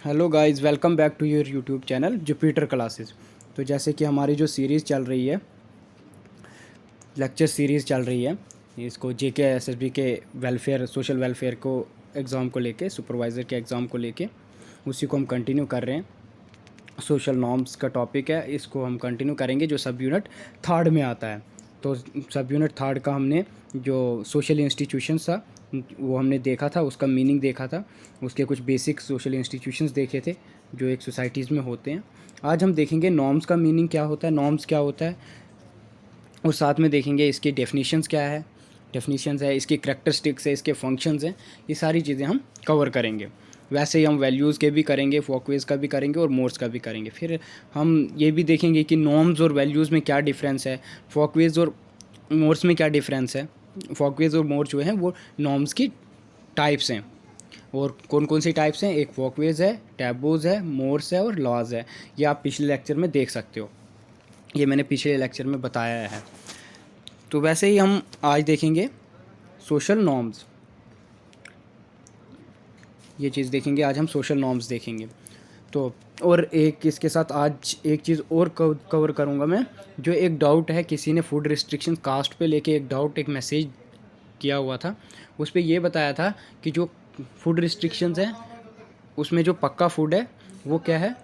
Hello guys, welcome back to your YouTube channel Jupiter classes. तो जैसे कि हमारी जो सीरीज़ चल रही है, लेक्चर सीरीज़ चल रही है, इसको जेके एसएसबी के वेलफेयर, सोशल वेलफेयर को एग्ज़ाम को लेके, सुपरवाइज़र के एग्ज़ाम को लेके, उसी को हम कंटिन्यू कर रहे हैं। सोशल नॉर्म्स का टॉपिक है, इसको हम कंटिन्यू करेंगे जो सब यूनिट थर्ड में आता है। तो सब यूनिट थर्ड का हमने जो सोशल इंस्टीट्यूशंस था वो हमने देखा था, उसका मीनिंग देखा था, उसके कुछ बेसिक सोशल इंस्टीट्यूशंस देखे थे जो एक सोसाइटीज़ में होते हैं। आज हम देखेंगे नॉर्म्स का मीनिंग क्या होता है, नॉर्म्स क्या होता है, और साथ में देखेंगे इसकी डेफिनेशंस क्या है, डेफिनेशंस है, इसकी करैक्टरिस्टिक्स है, इसके फंक्शंस हैं, ये सारी चीज़ें हम कवर करेंगे। वैसे ही हम वैल्यूज़ के भी करेंगे, वॉकवेज़ का भी करेंगे और मोड्स का भी करेंगे। फिर हम ये भी देखेंगे कि नॉर्म्स और वैल्यूज़ में क्या डिफरेंस है, वॉकवेज़ और मोड्स में क्या डिफरेंस है। वॉकवेज़ और मोड्स जो हैं वो नॉर्म्स की टाइप्स हैं, और कौन कौन सी टाइप्स हैं, एक वॉकवेज़ है, टैबूज़ है, मोड्स है और लॉज है। ये आप पिछले लेक्चर में देख सकते हो, ये मैंने पिछले लेक्चर में बताया है। तो वैसे ही हम आज देखेंगे सोशल नॉर्म्स, ये चीज़ देखेंगे आज हम, सोशल नॉर्म्स देखेंगे। तो और एक इसके साथ आज एक चीज़ और कवर करूँगा मैं, जो एक डाउट है, किसी ने फूड रिस्ट्रिक्शन कास्ट पे लेके एक डाउट, एक मैसेज किया हुआ था, उस पर ये बताया था कि जो फूड रिस्ट्रिक्शंस हैं उसमें जो पक्का फूड है वो क्या है,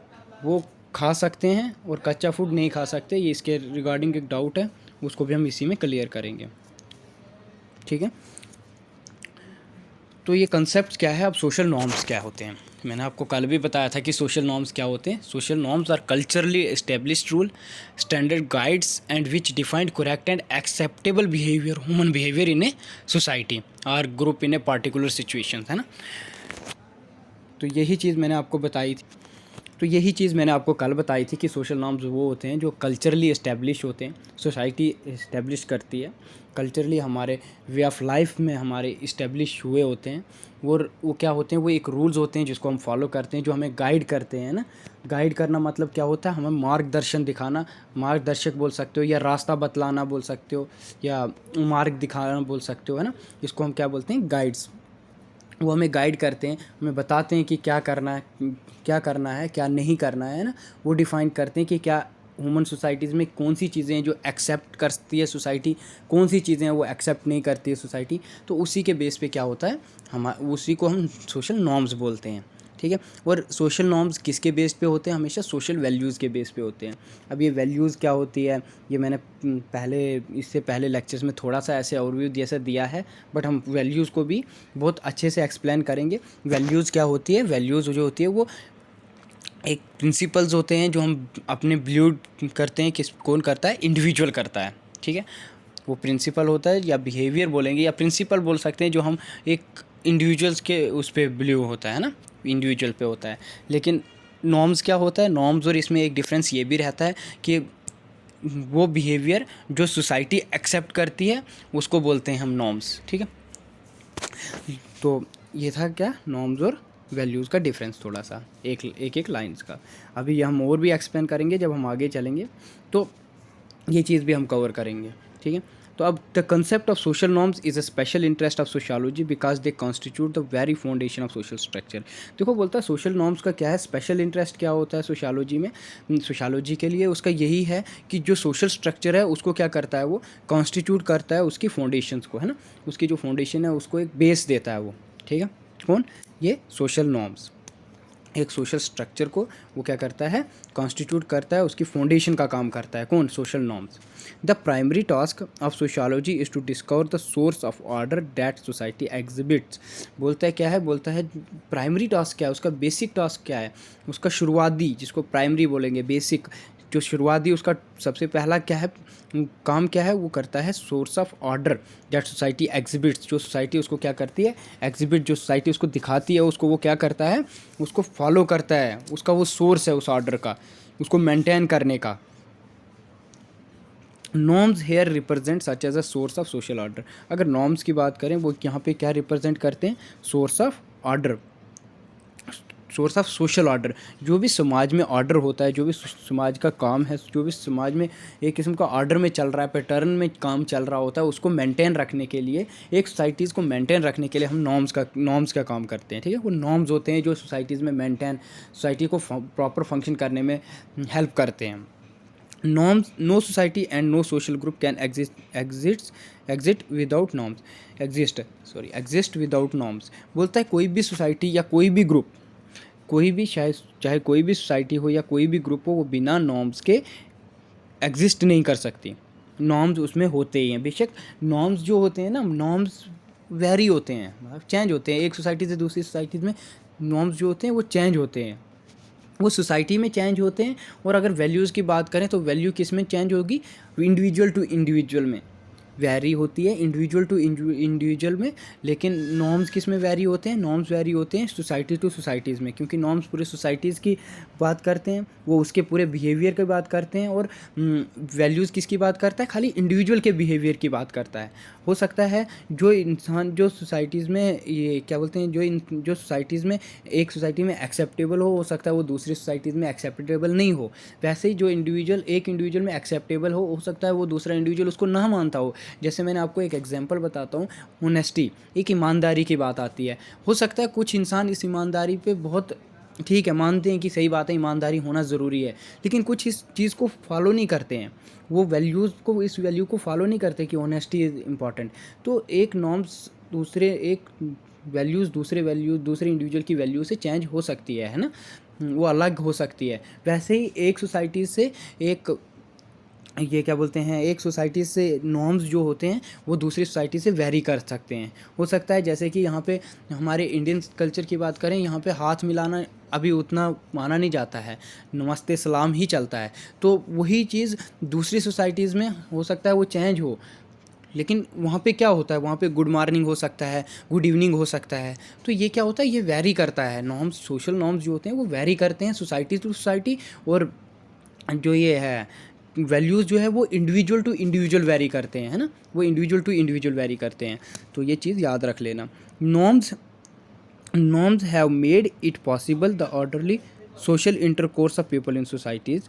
वो खा सकते हैं और कच्चा फूड नहीं खा सकते। ये इसके रिगार्डिंग एक डाउट है, उसको भी हम इसी में क्लियर करेंगे, ठीक है। तो ये कंसेप्ट क्या है, अब सोशल नॉर्म्स क्या होते हैं। मैंने आपको कल भी बताया था कि सोशल नॉर्म्स क्या होते हैं। Social norms are culturally established rule, standard guides and which defined correct and acceptable behaviour, human behaviour in a society or group in a particular situation, है ना। तो यही चीज़ मैंने आपको बताई थी, तो यही चीज़ मैंने आपको कल बताई थी कि सोशल नॉर्म्स वो होते हैं जो कल्चरली इस्टेब्लिश होते हैं, सोसाइटी इस्टेब्लिश करती है, कल्चरली हमारे वे ऑफ लाइफ में हमारे इस्टेब्लिश हुए होते हैं। वो क्या होते हैं, वो एक रूल्स होते हैं जिसको हम फॉलो करते हैं, जो हमें गाइड करते हैं ना। गाइड करना मतलब क्या होता है, हमें मार्गदर्शन दिखाना, मार्गदर्शक बोल सकते हो, या रास्ता बतलाना बोल सकते हो, या मार्ग दिखाना बोल सकते हो, है ना। इसको हम क्या बोलते हैं, गाइड्स। वो हमें गाइड करते हैं, हमें बताते हैं कि क्या करना है, क्या करना है, क्या नहीं करना है ना। वो डिफ़ाइन करते हैं कि क्या ह्यूमन सोसाइटीज़ में कौन सी चीज़ें हैं जो एक्सेप्ट करती है सोसाइटी, कौन सी चीज़ें हैं वो एक्सेप्ट नहीं करती है सोसाइटी। तो उसी के बेस पे क्या होता है, हम उसी को हम सोशल नॉर्म्स बोलते हैं, ठीक है। और सोशल नॉर्म्स किसके बेस पे होते हैं, हमेशा सोशल वैल्यूज़ के बेस पे होते हैं। अब ये वैल्यूज़ क्या होती है, ये मैंने इससे पहले लेक्चर्स में थोड़ा सा ऐसे ओवरव्यू जैसा दिया है, बट हम वैल्यूज़ को भी बहुत अच्छे से एक्सप्लेन करेंगे। वैल्यूज़ क्या होती है, वैल्यूज़ जो होती है वो एक प्रिंसिपल्स होते हैं जो हम अपने बिलीव करते हैं, किस कौन करता है, इंडिविजुअल करता है, ठीक है। वो प्रिंसिपल होता है, या बिहेवियर बोलेंगे या प्रिंसिपल बोल सकते हैं, जो हम एक इंडिविजुअल्स के उस पर बिलीव होता है ना, इंडिविजुअल पे होता है। लेकिन नॉर्म्स क्या होता है, नॉर्म्स और इसमें एक डिफरेंस ये भी रहता है कि वो बिहेवियर जो सोसाइटी एक्सेप्ट करती है उसको बोलते हैं हम नॉर्म्स, ठीक है। तो ये था क्या, नॉर्म्स और वैल्यूज़ का डिफरेंस, थोड़ा सा एक लाइंस का। अभी ये हम और भी एक्सप्लेन करेंगे जब हम आगे चलेंगे, तो ये चीज़ भी हम कवर करेंगे, ठीक है। तो अब the concept of social norms is a special interest of sociology because they constitute the very foundation of social structure. देखो, बोलता है सोशल नॉर्म्स का क्या है, स्पेशल इंटरेस्ट क्या होता है सोशियोलॉजी में, सोशियोलॉजी के लिए उसका यही है कि जो सोशल स्ट्रक्चर है उसको क्या करता है, वो कॉन्स्टिट्यूट करता है उसकी फाउंडेशंस को, है ना। उसकी जो फाउंडेशन है उसको एक बेस देता है वो, ठीक है। कौन, ये सोशल नॉर्म्स एक सोशल स्ट्रक्चर को वो क्या करता है, कॉन्स्टिट्यूट करता है, उसकी फाउंडेशन का काम करता है, कौन, social norms. The primary task of sociology is to discover the source of order that society exhibits. बोलता है क्या है, बोलता है प्राइमरी टास्क क्या है, उसका बेसिक टास्क क्या है, उसका शुरुआती, जिसको प्राइमरी बोलेंगे, बेसिक जो शुरुआती, उसका सबसे पहला क्या है, काम क्या है, वो करता है source of order that society exhibits. जो सोसाइटी उसको क्या करती है, एग्जिबिट, जो सोसाइटी उसको दिखाती है उसको वो क्या करता है, उसको फॉलो करता है, उसका वो सोर्स है उस ऑर्डर का, उसको मेंटेन करने का। Norms here represent such as a source of social order. अगर नॉर्म्स की बात करें, वो यहाँ पे क्या रिप्रेजेंट करते हैं, source of order. Source of social order. जो भी समाज में ऑर्डर होता है, जो भी समाज का काम है, जो भी समाज में एक किस्म का ऑर्डर में चल रहा है, पैटर्न में काम चल रहा होता है, उसको मेंटेन रखने के लिए, एक सोसाइटीज़ को मेंटेन रखने के लिए हम नॉर्म्स का काम करते हैं। ठीक है, वो नॉर्म्स होते हैं जो सोसाइटीज़ में मेंटेन, सोसाइटी को प्रॉपर फंक्शन करने में हेल्प करते हैं। Norms, no society and no social group can exist without norms. बोलता है कोई भी सोसाइटी या कोई भी ग्रुप, कोई भी चाहे कोई भी सोसाइटी हो या कोई भी ग्रुप हो, वो बिना नॉर्म्स के एग्जिस्ट नहीं कर सकती। नॉर्म्स उसमें होते ही हैं। बेशक नॉर्म्स जो होते हैं ना, नॉर्म्स वेरी होते हैं, मतलब चेंज होते हैं। एक सोसाइटी से दूसरी सोसाइटी में नॉर्म्स जो होते हैं वो चेंज होते हैं, वो सोसाइटी में चेंज होते हैं। और अगर वैल्यूज़ की बात करें तो वैल्यू किस में चेंज होगी? इंडिविजुअल टू इंडिविजुअल में वैरी होती है, इंडिविजुअल टू इंडिविजुअल में। लेकिन नॉर्म्स किस में वैरी होते हैं? नॉर्म्स वैरी होते हैं सोसाइटी टू सोसाइटीज़ में, क्योंकि नॉर्म्स पूरे सोसाइटीज़ की बात करते हैं, वो उसके पूरे बिहेवियर की बात करते हैं। और वैल्यूज़ किसकी बात करता है? खाली इंडिविजुअल के बिहेवियर की बात करता है। हो सकता है जो इंसान जो सोसाइटीज़ में ये क्या बोलते हैं, जो सोसाइटीज़ में एक सोसाइटी में एक्सेप्टेबल हो सकता है वो दूसरी सोसाइटीज़ में एक्सेप्टेबल नहीं हो। वैसे ही जो इंडिविजुअल एक इंडिविजुअल में एक्सेप्टेबल हो सकता है वो दूसरा इंडिविजुअल उसको ना मानता हो। जैसे मैंने आपको एक एग्जांपल बताता हूँ, ऑनेस्टी, एक ईमानदारी की बात आती है। हो सकता है कुछ इंसान इस ईमानदारी पे बहुत ठीक है, मानते हैं कि सही बात है, ईमानदारी होना ज़रूरी है, लेकिन कुछ इस चीज़ को फॉलो नहीं करते हैं, वो वैल्यूज़ को, इस वैल्यू को फॉलो नहीं करते कि ऑनेस्टी इज़ इम्पॉर्टेंट। तो एक नॉर्म्स दूसरे इंडिविजुअल की वैल्यू से चेंज हो सकती है ना, वो अलग हो सकती है। वैसे ही एक सोसाइटी से एक सोसाइटी से नॉर्म्स जो होते हैं वो दूसरी सोसाइटी से वेरी कर सकते हैं। हो सकता है जैसे कि यहाँ पे हमारे इंडियन कल्चर की बात करें, यहाँ पे हाथ मिलाना अभी उतना माना नहीं जाता है, नमस्ते सलाम ही चलता है। तो वही चीज़ दूसरी सोसाइटीज़ में हो सकता है वो चेंज हो, लेकिन वहाँ पे क्या होता है, वहाँ पे गुड मॉर्निंग हो सकता है, गुड इवनिंग हो सकता है। तो ये क्या होता है, ये वेरी करता है। नॉर्म्स, सोशल नॉर्म्स जो होते हैं वो वेरी करते हैं सोसाइटी टू सोसाइटी। और जो ये है वैल्यूज़ जो है वो इंडिविजुअल टू इंडिविजुअल वेरी करते हैं, है ना, वो इंडिविजुअल टू इंडिविजुअल वेरी करते हैं। तो ये चीज़ याद रख लेना। Norms have made it possible the orderly social intercourse of people in societies.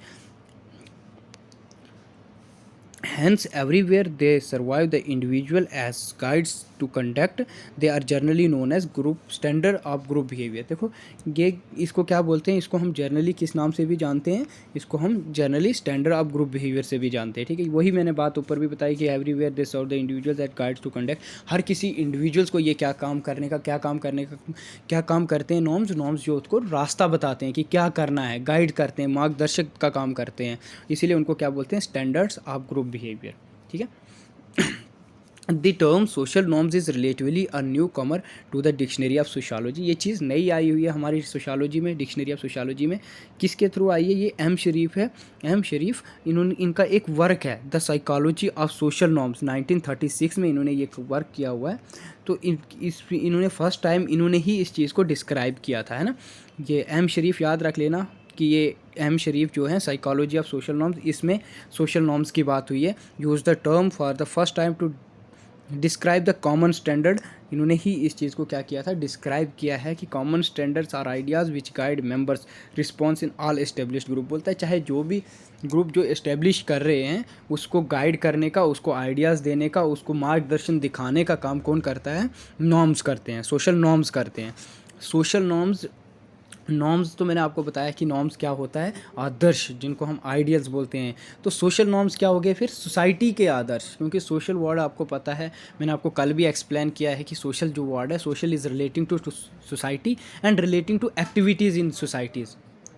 Hence, everywhere they survive the individual as guides to conduct. They are generally known as group standard of group behavior. देखो ये इसको क्या बोलते हैं, इसको हम generally किस नाम से भी जानते हैं, इसको हम generally standard of group behaviour से भी जानते हैं। ठीक है, वही मैंने बात ऊपर भी बताई कि everywhere they serve the individuals at guides to conduct. हर किसी इंडिविजुअल्स को ये क्या काम करते हैं नॉर्म्स जो उसको रास्ता बताते हैं कि क्या करना है, गाइड करते हैं, मार्गदर्शक का काम करते हैं। इसीलिए उनको क्या बोलते हैं, स्टैंडर्ड्स ऑफ ग्रुप बिहेवियर। ठीक है। The term social norms is relatively a newcomer to the dictionary of sociology. ये चीज़ नई आई हुई है हमारी सोशियोलॉजी में, डिक्शनरी ऑफ सोशियोलॉजी में। किसके थ्रू आई है? ये एम शरीफ है। एम शरीफ, इनका एक वर्क है the psychology of social norms, 1936 में इन्होंने ये वर्क किया हुआ है। तो इन्होंने फर्स्ट टाइम इन्होंने ही इस चीज़ को डिस्क्राइब किया था, है ना। ये एम शरीफ याद रख लेना कि ये एम शरीफ जो है साइकोलॉजी ऑफ सोशल नॉर्म्स, इसमें सोशल नॉर्म्स की बात हुई है। Use the term for the first time to describe the common standard. इन्होंने ही इस चीज़ को क्या किया था, डिस्क्राइब किया है कि common standards are ideas which guide members response in all established group. बोलता है चाहे जो भी ग्रुप जो एस्टेब्लिश कर रहे हैं उसको गाइड करने का, उसको आइडियाज़ देने का, उसको मार्गदर्शन दिखाने का काम कौन करता है? नॉर्म्स करते हैं, सोशल नॉर्म्स करते हैं। सोशल नॉर्म्स तो मैंने आपको बताया कि नॉर्म्स क्या होता है, आदर्श, जिनको हम आइडियल्स बोलते हैं। तो सोशल नॉर्म्स क्या हो गए फिर? सोसाइटी के आदर्श। क्योंकि सोशल वर्ड आपको पता है, मैंने आपको कल भी एक्सप्लेन किया है कि सोशल जो वर्ड है, social is relating to society and relating to activities in societies.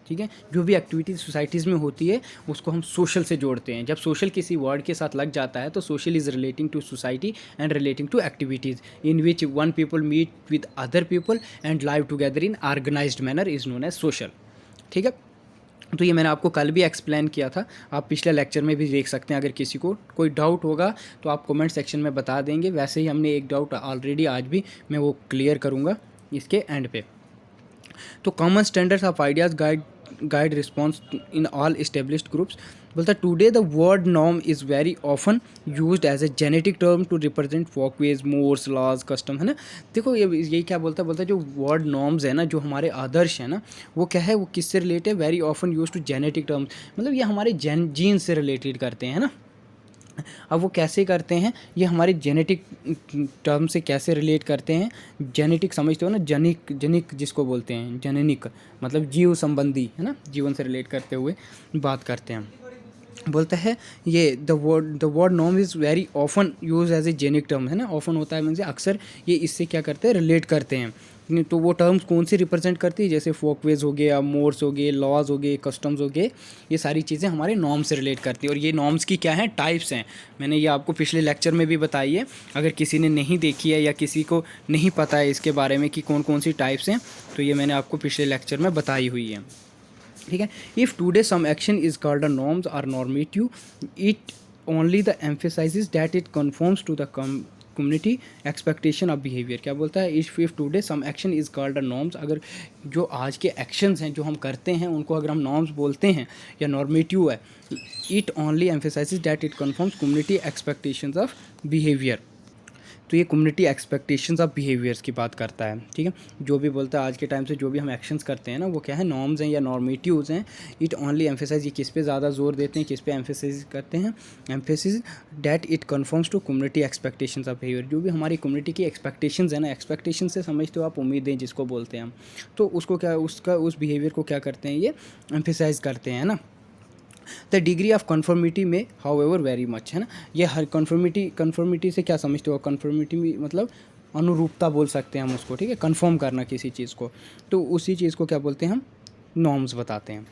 ठीक है, जो भी एक्टिविटीज़ सोसाइटीज़ में होती है उसको हम सोशल से जोड़ते हैं। जब सोशल किसी वर्ड के साथ लग जाता है तो social is relating to society and relating to activities in which one people meet with other people and live together in organised manner is known as social. ठीक है, तो ये मैंने आपको कल भी एक्सप्लेन किया था, आप पिछले लेक्चर में भी देख सकते हैं। अगर किसी को कोई डाउट होगा तो आप कमेंट सेक्शन में बता देंगे। वैसे ही हमने एक डाउट ऑलरेडी आज भी मैं वो क्लियर करूँगा इसके एंड पे। तो common standards of ideas guide guide response in all established groups. बोलता है today the word norm is very often used as a genetic term to represent folkways mores laws custom, है ना। देखो ये यही क्या बोलता है जो वर्ड नॉर्म्स है ना, जो हमारे आदर्श है ना, वो क्या है, वो किससे रिलेटेड है, very often use to genetic terms, मतलब ये हमारे जीन से रिलेटेड करते हैं ना। अब वो कैसे करते हैं, ये हमारे जेनेटिक टर्म से कैसे रिलेट करते हैं, जेनेटिक समझते हो ना, जनिक जिसको बोलते हैं, जेनेनिक मतलब जीव संबंधी, है ना, जीवन से रिलेट करते हुए बात करते हैं। बोलता है ये the word norm is very often use as a generic term, है ना, ऑफन होता है मीन्स अक्सर ये इससे क्या करते हैं, रिलेट करते हैं। तो वो टर्म्स कौन सी रिप्रेजेंट करती है, जैसे फोकवेज हो गया, मोर्स हो गए, लॉज हो गए, कस्टम्स हो गए, ये सारी चीज़ें हमारे नॉर्म्स से रिलेट करती है। और ये नॉर्म्स की क्या है, टाइप्स हैं, मैंने ये आपको पिछले लेक्चर में भी बताई है। अगर किसी ने नहीं देखी है या किसी को नहीं पता है इसके बारे में कि कौन कौन सी टाइप्स हैं, तो ये मैंने आपको पिछले लेक्चर में बताई हुई है, ठीक है। If today some action is called a norms or normative, it only the emphasises that it conforms to the community expectation of behaviour. क्या बोलता है, if today some action is called a norms, अगर जो आज के actions हैं जो हम करते हैं उनको अगर हम नॉर्म्स बोलते हैं या नॉर्मेटिव है, it only emphasises that it confirms community expectations of behaviour. तो ये कम्युनिटी एक्सपेक्टेशंस ऑफ बिहेवियर्स की बात करता है, ठीक है। जो भी बोलता है आज के टाइम से जो भी हम एक्शंस करते हैं ना, वो क्या है, नॉर्म्स हैं या नॉर्मेटिव्स हैं। इट ओनली एम्फेसाइज, ये किस पे ज़्यादा जोर देते हैं, किस पे एम्फेसाइज करते हैं, emphasis that it conforms to community expectations of behaviour. जो भी हमारी कम्युनिटी की एक्सपेक्टेशंस है ना, एक्सपेक्टेशन से समझते हो आप उम्मीदें जिसको बोलते हैं हम, तो उसको क्या, उसका उस बिहेवियर को क्या करते हैं, ये एम्फेसाइज करते हैं ना। द डिग्री ऑफ कन्फर्मिटी में हाउएवर वेरी मच, है ना। ये हर कन्फर्मिटी से क्या समझते हो, कन्फर्मिटी मतलब अनुरूपता बोल सकते हैं हम उसको, ठीक है, कन्फर्म करना किसी चीज़ को, तो उसी चीज़ को क्या बोलते हैं हम, नॉर्म्स बताते हैं।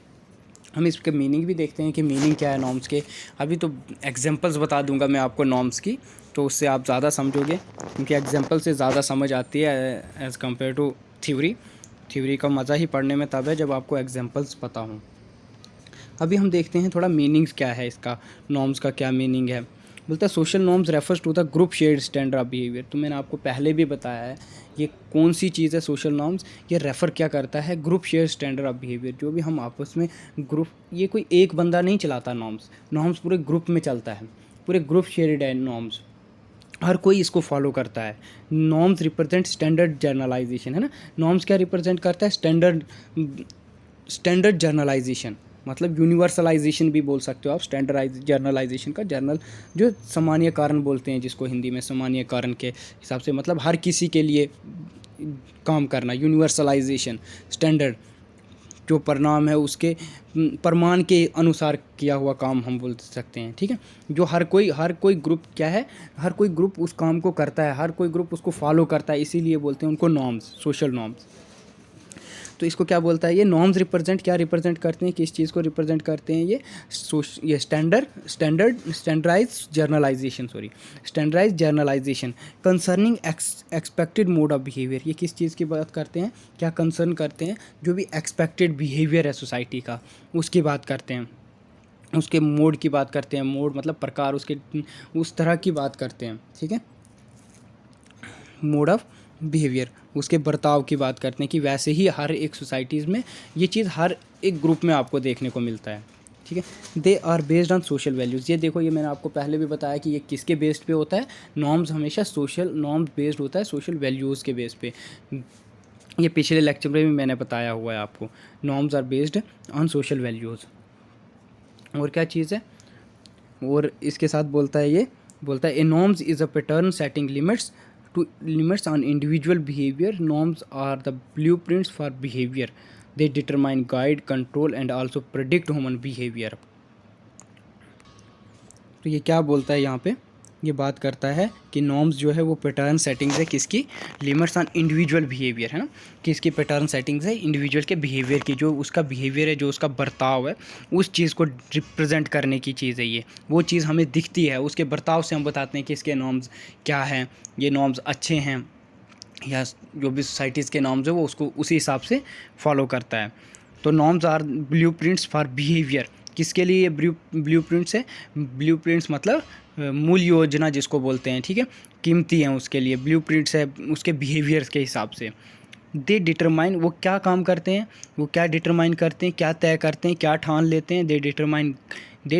हम इसके मीनिंग भी देखते हैं कि मीनिंग क्या है नॉर्म्स के। अभी तो एग्जांपल्स बता दूंगा मैं आपको नॉर्म्स की, तो उससे आप ज़्यादा समझोगे, क्योंकि एग्जांपल से ज़्यादा समझ आती है एज़ कम्पेयर टू थ्योरी का मज़ा ही पढ़ने में तब है जब आपको एग्जांपल्स पता हों। अभी हम देखते हैं थोड़ा मीनिंग्स क्या है इसका, नॉर्म्स का क्या मीनिंग है। बोलता है social norms refers to the group shared standard of behaviour. तो मैंने आपको पहले भी बताया है ये कौन सी चीज़ है सोशल नॉर्म्स, ये रेफ़र क्या करता है, group share standard of behaviour. जो भी हम आपस में ग्रुप, ये कोई एक बंदा नहीं चलाता नॉर्म्स पूरे ग्रुप में चलता है, पूरे ग्रुप शेयर्ड है नॉर्म्स, हर कोई इसको फॉलो करता है। नॉर्म्स रिप्रेजेंट स्टैंडर्ड जर्नलाइजेशन, है ना। नॉर्म्स क्या रिप्रेजेंट करता है, स्टैंडर्ड जर्नलाइजेशन, मतलब यूनिवर्सलाइजेशन भी बोल सकते हो आप। स्टैंडर्डाइज जर्नलाइजेशन का जर्नल जो सामान्यकरण बोलते हैं जिसको हिंदी में, सामान्यकरण के हिसाब से मतलब हर किसी के लिए काम करना, यूनिवर्सलाइजेशन। स्टैंडर्ड जो परिणाम है उसके प्रमाण के अनुसार किया हुआ काम हम बोल सकते हैं, ठीक है। जो हर कोई ग्रुप क्या है, हर कोई ग्रुप उस काम को करता है, हर कोई ग्रुप उसको फॉलो करता है, इसीलिए बोलते हैं उनको नॉर्म्स, सोशल नॉर्म्स। तो इसको क्या बोलता है, ये नॉर्म्स क्या रिप्रेजेंट करते हैं, किस चीज़ को रिप्रेजेंट करते हैं, ये standardise generalisation concerning expected mode of behaviour. ये किस चीज़ की बात करते हैं, क्या कंसर्न करते हैं, जो भी एक्सपेक्टेड बिहेवियर है सोसाइटी का उसकी बात करते हैं, उसके मोड की बात करते हैं, मोड मतलब प्रकार, उसके उस तरह की बात करते हैं, ठीक है। मोड ऑफ बिहेवियर, उसके बर्ताव की बात करते हैं कि वैसे ही हर एक सोसाइटीज़ में ये चीज़ हर एक ग्रुप में आपको देखने को मिलता है, ठीक है। They are based on social values. ये देखो, ये मैंने आपको पहले भी बताया कि ये किसके बेस्ड पे होता है, नॉर्म्स हमेशा सोशल नॉर्म्स बेस्ड होता है, सोशल वैल्यूज़ के बेस पे। ये पिछले लेक्चर में भी मैंने बताया हुआ है आपको, norms are based on social values. और क्या चीज़ है, और इसके साथ बोलता है a norms is a pattern setting limits on individual behavior. Norms are the blueprints for behavior. They determine, guide, control and also predict human behavior. तो ये क्या बोलता है यहाँ पे, ये बात करता है कि नॉर्म्स जो है वो पैटर्न सेटिंग्स है किसकी, लिमिट्स ऑन इंडिविजुअल बिहेवियर, है ना। किसकी पैटर्न सेटिंग्स है, इंडिविजुअल के बिहेवियर की, जो उसका बिहेवियर है, जो उसका बर्ताव है, उस चीज़ को रिप्रेजेंट करने की चीज़ है ये। वो चीज़ हमें दिखती है, उसके बर्ताव से हम बताते हैं कि इसके नॉर्म्स क्या हैं, ये नॉर्म्स अच्छे हैं, या जो भी सोसाइटीज़ के नॉर्म्स है वो उसको उसी हिसाब से फॉलो करता है। तो norms are blueprints for behaviour. किसके लिए ये ब्लूप्रिंट्स है, ब्लूप्रिंट्स मतलब मूल योजना जिसको बोलते हैं, ठीक है, कीमती हैं उसके लिए, ब्लूप्रिंट्स है उसके बिहेवियर्स के हिसाब से। दे डिटरमाइन, वो क्या काम करते हैं, वो क्या डिटरमाइन करते हैं, क्या तय करते हैं, क्या ठान लेते हैं। दे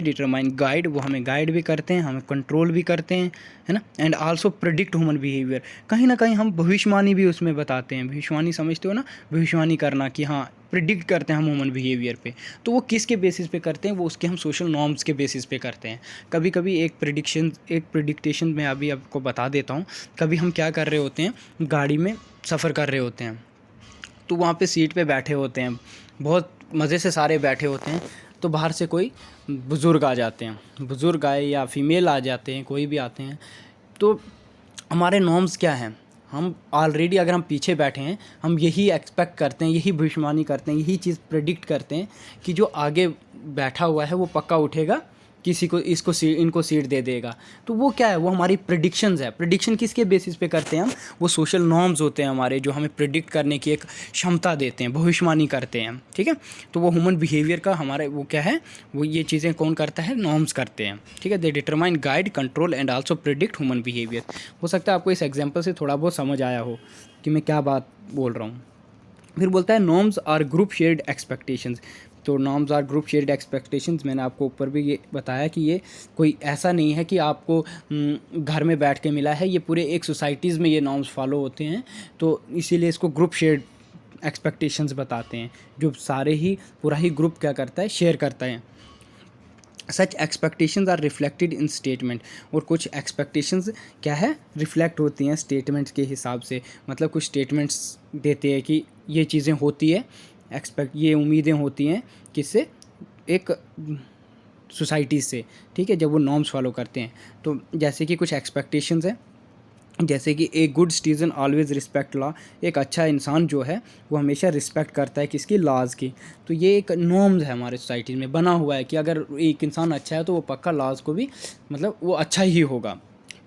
डिटरमाइन गाइड, वो हमें गाइड भी करते हैं, हमें कंट्रोल भी करते हैं, है ना। And also predict human behaviour, कहीं ना कहीं हम भविष्यवाणी भी उसमें बताते हैं। भविष्यवाणी समझते हो ना, भविष्यवाणी करना, कि हाँ प्रिडिक्ट करते हैं हम ह्यूमन बिहेवियर पे। तो वो किसके बेसिस पे करते हैं, वो उसके हम सोशल नॉर्म्स के बेसिस पे करते हैं। कभी कभी एक प्रिडिक्टेशन मैं अभी आपको बता देता हूँ। कभी हम क्या कर रहे होते हैं, गाड़ी में सफ़र कर रहे होते हैं, तो वहाँ पे सीट पे बैठे होते हैं, बहुत मज़े से सारे बैठे होते हैं, तो बाहर से कोई बुज़ुर्ग आ जाते हैं, बुज़ुर्ग आए या फीमेल आ जाते हैं, कोई भी आते हैं, तो हमारे नॉर्म्स क्या हैं, हम ऑलरेडी अगर हम पीछे बैठे हैं, हम यही एक्सपेक्ट करते हैं, यही भविष्यवाणी करते हैं, यही चीज़ प्रेडिक्ट करते हैं कि जो आगे बैठा हुआ है वो पक्का उठेगा, किसी को इनको सीट दे देगा। तो वो क्या है, वो हमारी प्रेडिक्शंस है। प्रेडिक्शन किसके बेसिस पे करते हैं हम, वो सोशल नॉर्म्स होते हैं हमारे, जो हमें प्रेडिक्ट करने की एक क्षमता देते हैं, भविष्यवाणी करते हैं, ठीक है। तो वो ह्यूमन बिहेवियर का हमारा वो क्या है, वो ये चीज़ें कौन करता है, नॉर्म्स करते हैं, ठीक है। They determine guide control and also predict human behaviour. हो सकता है आपको इस एग्जाम्पल से थोड़ा बहुत समझ आया हो कि मैं क्या बात बोल रहा हूँ। फिर बोलता है norms are group shared expectations. तो norms are group shared expectations, मैंने आपको ऊपर भी ये बताया कि ये कोई ऐसा नहीं है कि आपको घर में बैठ के मिला है, ये पूरे एक सोसाइटीज़ में ये नॉर्म्स फॉलो होते हैं, तो इसीलिए इसको ग्रुप शेयर्ड एक्सपेक्टेशंस बताते हैं, जो सारे ही पूरा ही ग्रुप क्या करता है, शेयर करता है। Such expectations are reflected in statement, और कुछ एक्सपेक्टेशंस क्या है, रिफ्लेक्ट होती हैं स्टेटमेंट्स के हिसाब से। मतलब कुछ स्टेटमेंट्स देते हैं कि ये चीज़ें होती है, ये उम्मीदें होती हैं किससे, एक सोसाइटी से, ठीक है, जब वो नॉर्म्स फॉलो करते हैं। तो जैसे कि कुछ एक्सपेक्टेशंस हैं, जैसे कि एक good citizen always respect law, एक अच्छा इंसान जो है वो हमेशा रिस्पेक्ट करता है किसकी, लॉज की। तो ये एक नॉर्म्स है हमारे सोसाइटी में बना हुआ है कि अगर एक इंसान अच्छा है तो वो पक्का लॉज को भी, मतलब वो अच्छा ही होगा।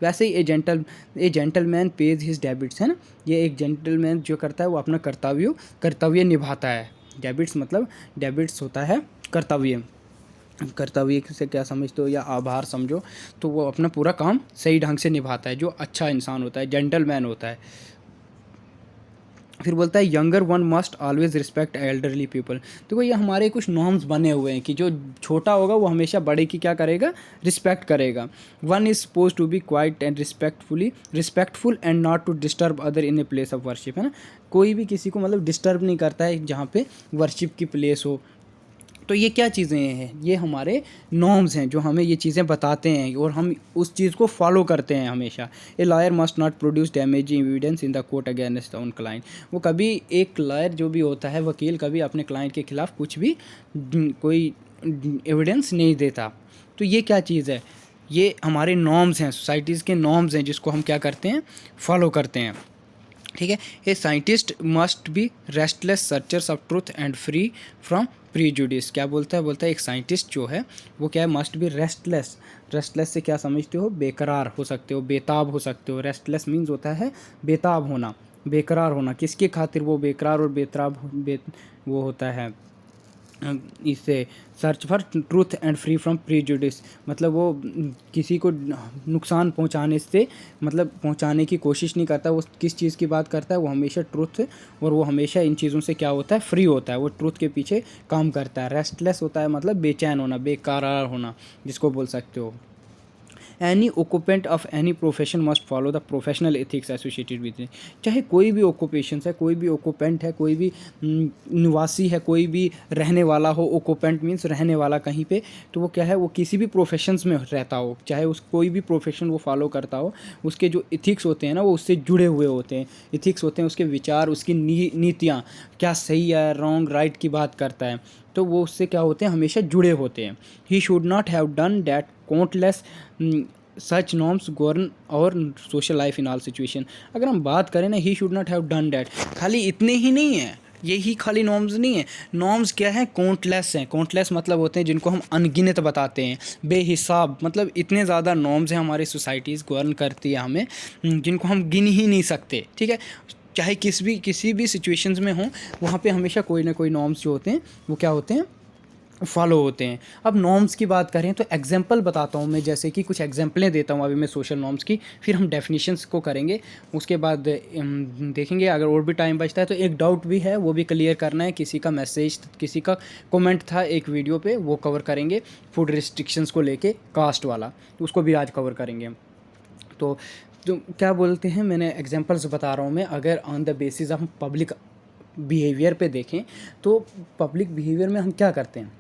वैसे ही a gentleman pays his debts, है ना। ये एक जेंटलमैन जो करता है वो अपना कर्तव्य निभाता है। डेबिट्स मतलब, डेबिट्स होता है कर्तव्य, कर्तव्य से क्या समझते हो, या आभार समझो। तो वो अपना पूरा काम सही ढंग से निभाता है, जो अच्छा इंसान होता है, जेंटलमैन होता है। फिर बोलता है younger one must always respect elderly people. तो ये हमारे कुछ नॉर्म्स बने हुए हैं कि जो छोटा होगा वो हमेशा बड़े की क्या करेगा, रिस्पेक्ट करेगा। One is suppose to be quiet and respectful and not to disturb other in a place of worship, है ना। कोई भी किसी को मतलब डिस्टर्ब नहीं करता है जहाँ पे वर्शिप की प्लेस हो। तो ये क्या चीज़ें हैं, ये हमारे नॉर्म्स हैं जो हमें ये चीज़ें बताते हैं, और हम उस चीज़ को फॉलो करते हैं हमेशा। A lawyer must not produce damaging evidence in the court against on client. वो कभी, एक लॉयर जो भी होता है, वकील, कभी अपने क्लाइंट के खिलाफ कुछ भी कोई एविडेंस नहीं देता। तो ये क्या चीज़ है, ये हमारे नॉर्म्स हैं, सोसाइटीज़ के नॉर्म्स हैं, जिसको हम क्या करते हैं, फॉलो करते हैं, ठीक है। A scientist must be restless searchers of truth and free from prejudice. क्या बोलता है एक साइंटिस्ट जो है वो क्या है, मस्ट बी रेस्टलेस। रेस्टलेस से क्या समझते हो, बेकरार हो सकते हो, बेताब हो सकते हो। रेस्टलेस मीन्स होता है बेताब होना, बेकरार होना। किसके खातिर वो बेकरार और बेताब वो होता है, इससे search for truth and free from prejudice, मतलब वो किसी को नुकसान पहुंचाने से, मतलब पहुंचाने की कोशिश नहीं करता। वो किस चीज़ की बात करता है, वो हमेशा ट्रूथ, और वो हमेशा इन चीज़ों से क्या होता है, फ्री होता है, वो ट्रूथ के पीछे काम करता है। रेस्टलेस होता है मतलब बेचैन होना, बेकरार होना, जिसको बोल सकते हो। Any occupant of any profession must follow the professional ethics associated with it. चाहे कोई भी ऑक्यूपेशन है, कोई भी ऑक्यूपेंट है, कोई भी निवासी है, कोई भी रहने वाला हो। ऑक्यूपेंट मीन्स रहने वाला कहीं पे, तो वो क्या है, वो किसी भी प्रोफेशंस में रहता हो, चाहे उस कोई भी प्रोफेशन वो फॉलो करता हो, उसके जो इथिक्स होते हैं ना, वो उससे जुड़े हुए होते हैं। इथिक्स होते हैं उसके विचार, उसकी नीतियाँ, क्या सही है, रॉन्ग, राइट की बात करता है, तो वो उससे क्या होते हैं, हमेशा जुड़े होते हैं। He should not have done that countless such norms govern our social life in all situation. अगर हम बात करें ना, he should not have done that, खाली इतने ही नहीं है, यही खाली नॉर्म्स नहीं है। नॉर्म्स क्या है, काउंटलेस हैं। काउंटलेस मतलब होते हैं जिनको हम अनगिनत बताते हैं, बेहिसाब, मतलब इतने ज़्यादा नॉर्म्स हैं हमारी सोसाइटीज़ गवर्न करती है हमें, जिनको हम गिन ही नहीं सकते, ठीक है। चाहे किसी भी सिचुएशंस में हों, वहाँ पे हमेशा कोई ना कोई नॉर्म्स जो होते हैं वो क्या होते हैं, फॉलो होते हैं। अब नॉर्म्स की बात करें तो एग्जांपल बताता हूँ मैं, जैसे कि कुछ एग्जांपलें देता हूँ अभी मैं सोशल नॉर्म्स की, फिर हम डेफिनेशंस को करेंगे। उसके बाद देखेंगे, अगर और भी टाइम बचता है तो एक डाउट भी है वो भी क्लियर करना है, किसी का मैसेज, किसी का कमेंट था एक वीडियो पे, वो कवर करेंगे। फूड रिस्ट्रिक्शंस को लेके कास्ट वाला, उसको भी आज कवर करेंगे। तो क्या बोलते हैं, मैंने एग्जांपल्स बता रहा हूँ मैं, अगर ऑन द बेसिस हम पब्लिक बिहेवियर पे देखें तो पब्लिक बिहेवियर में हम क्या करते हैं,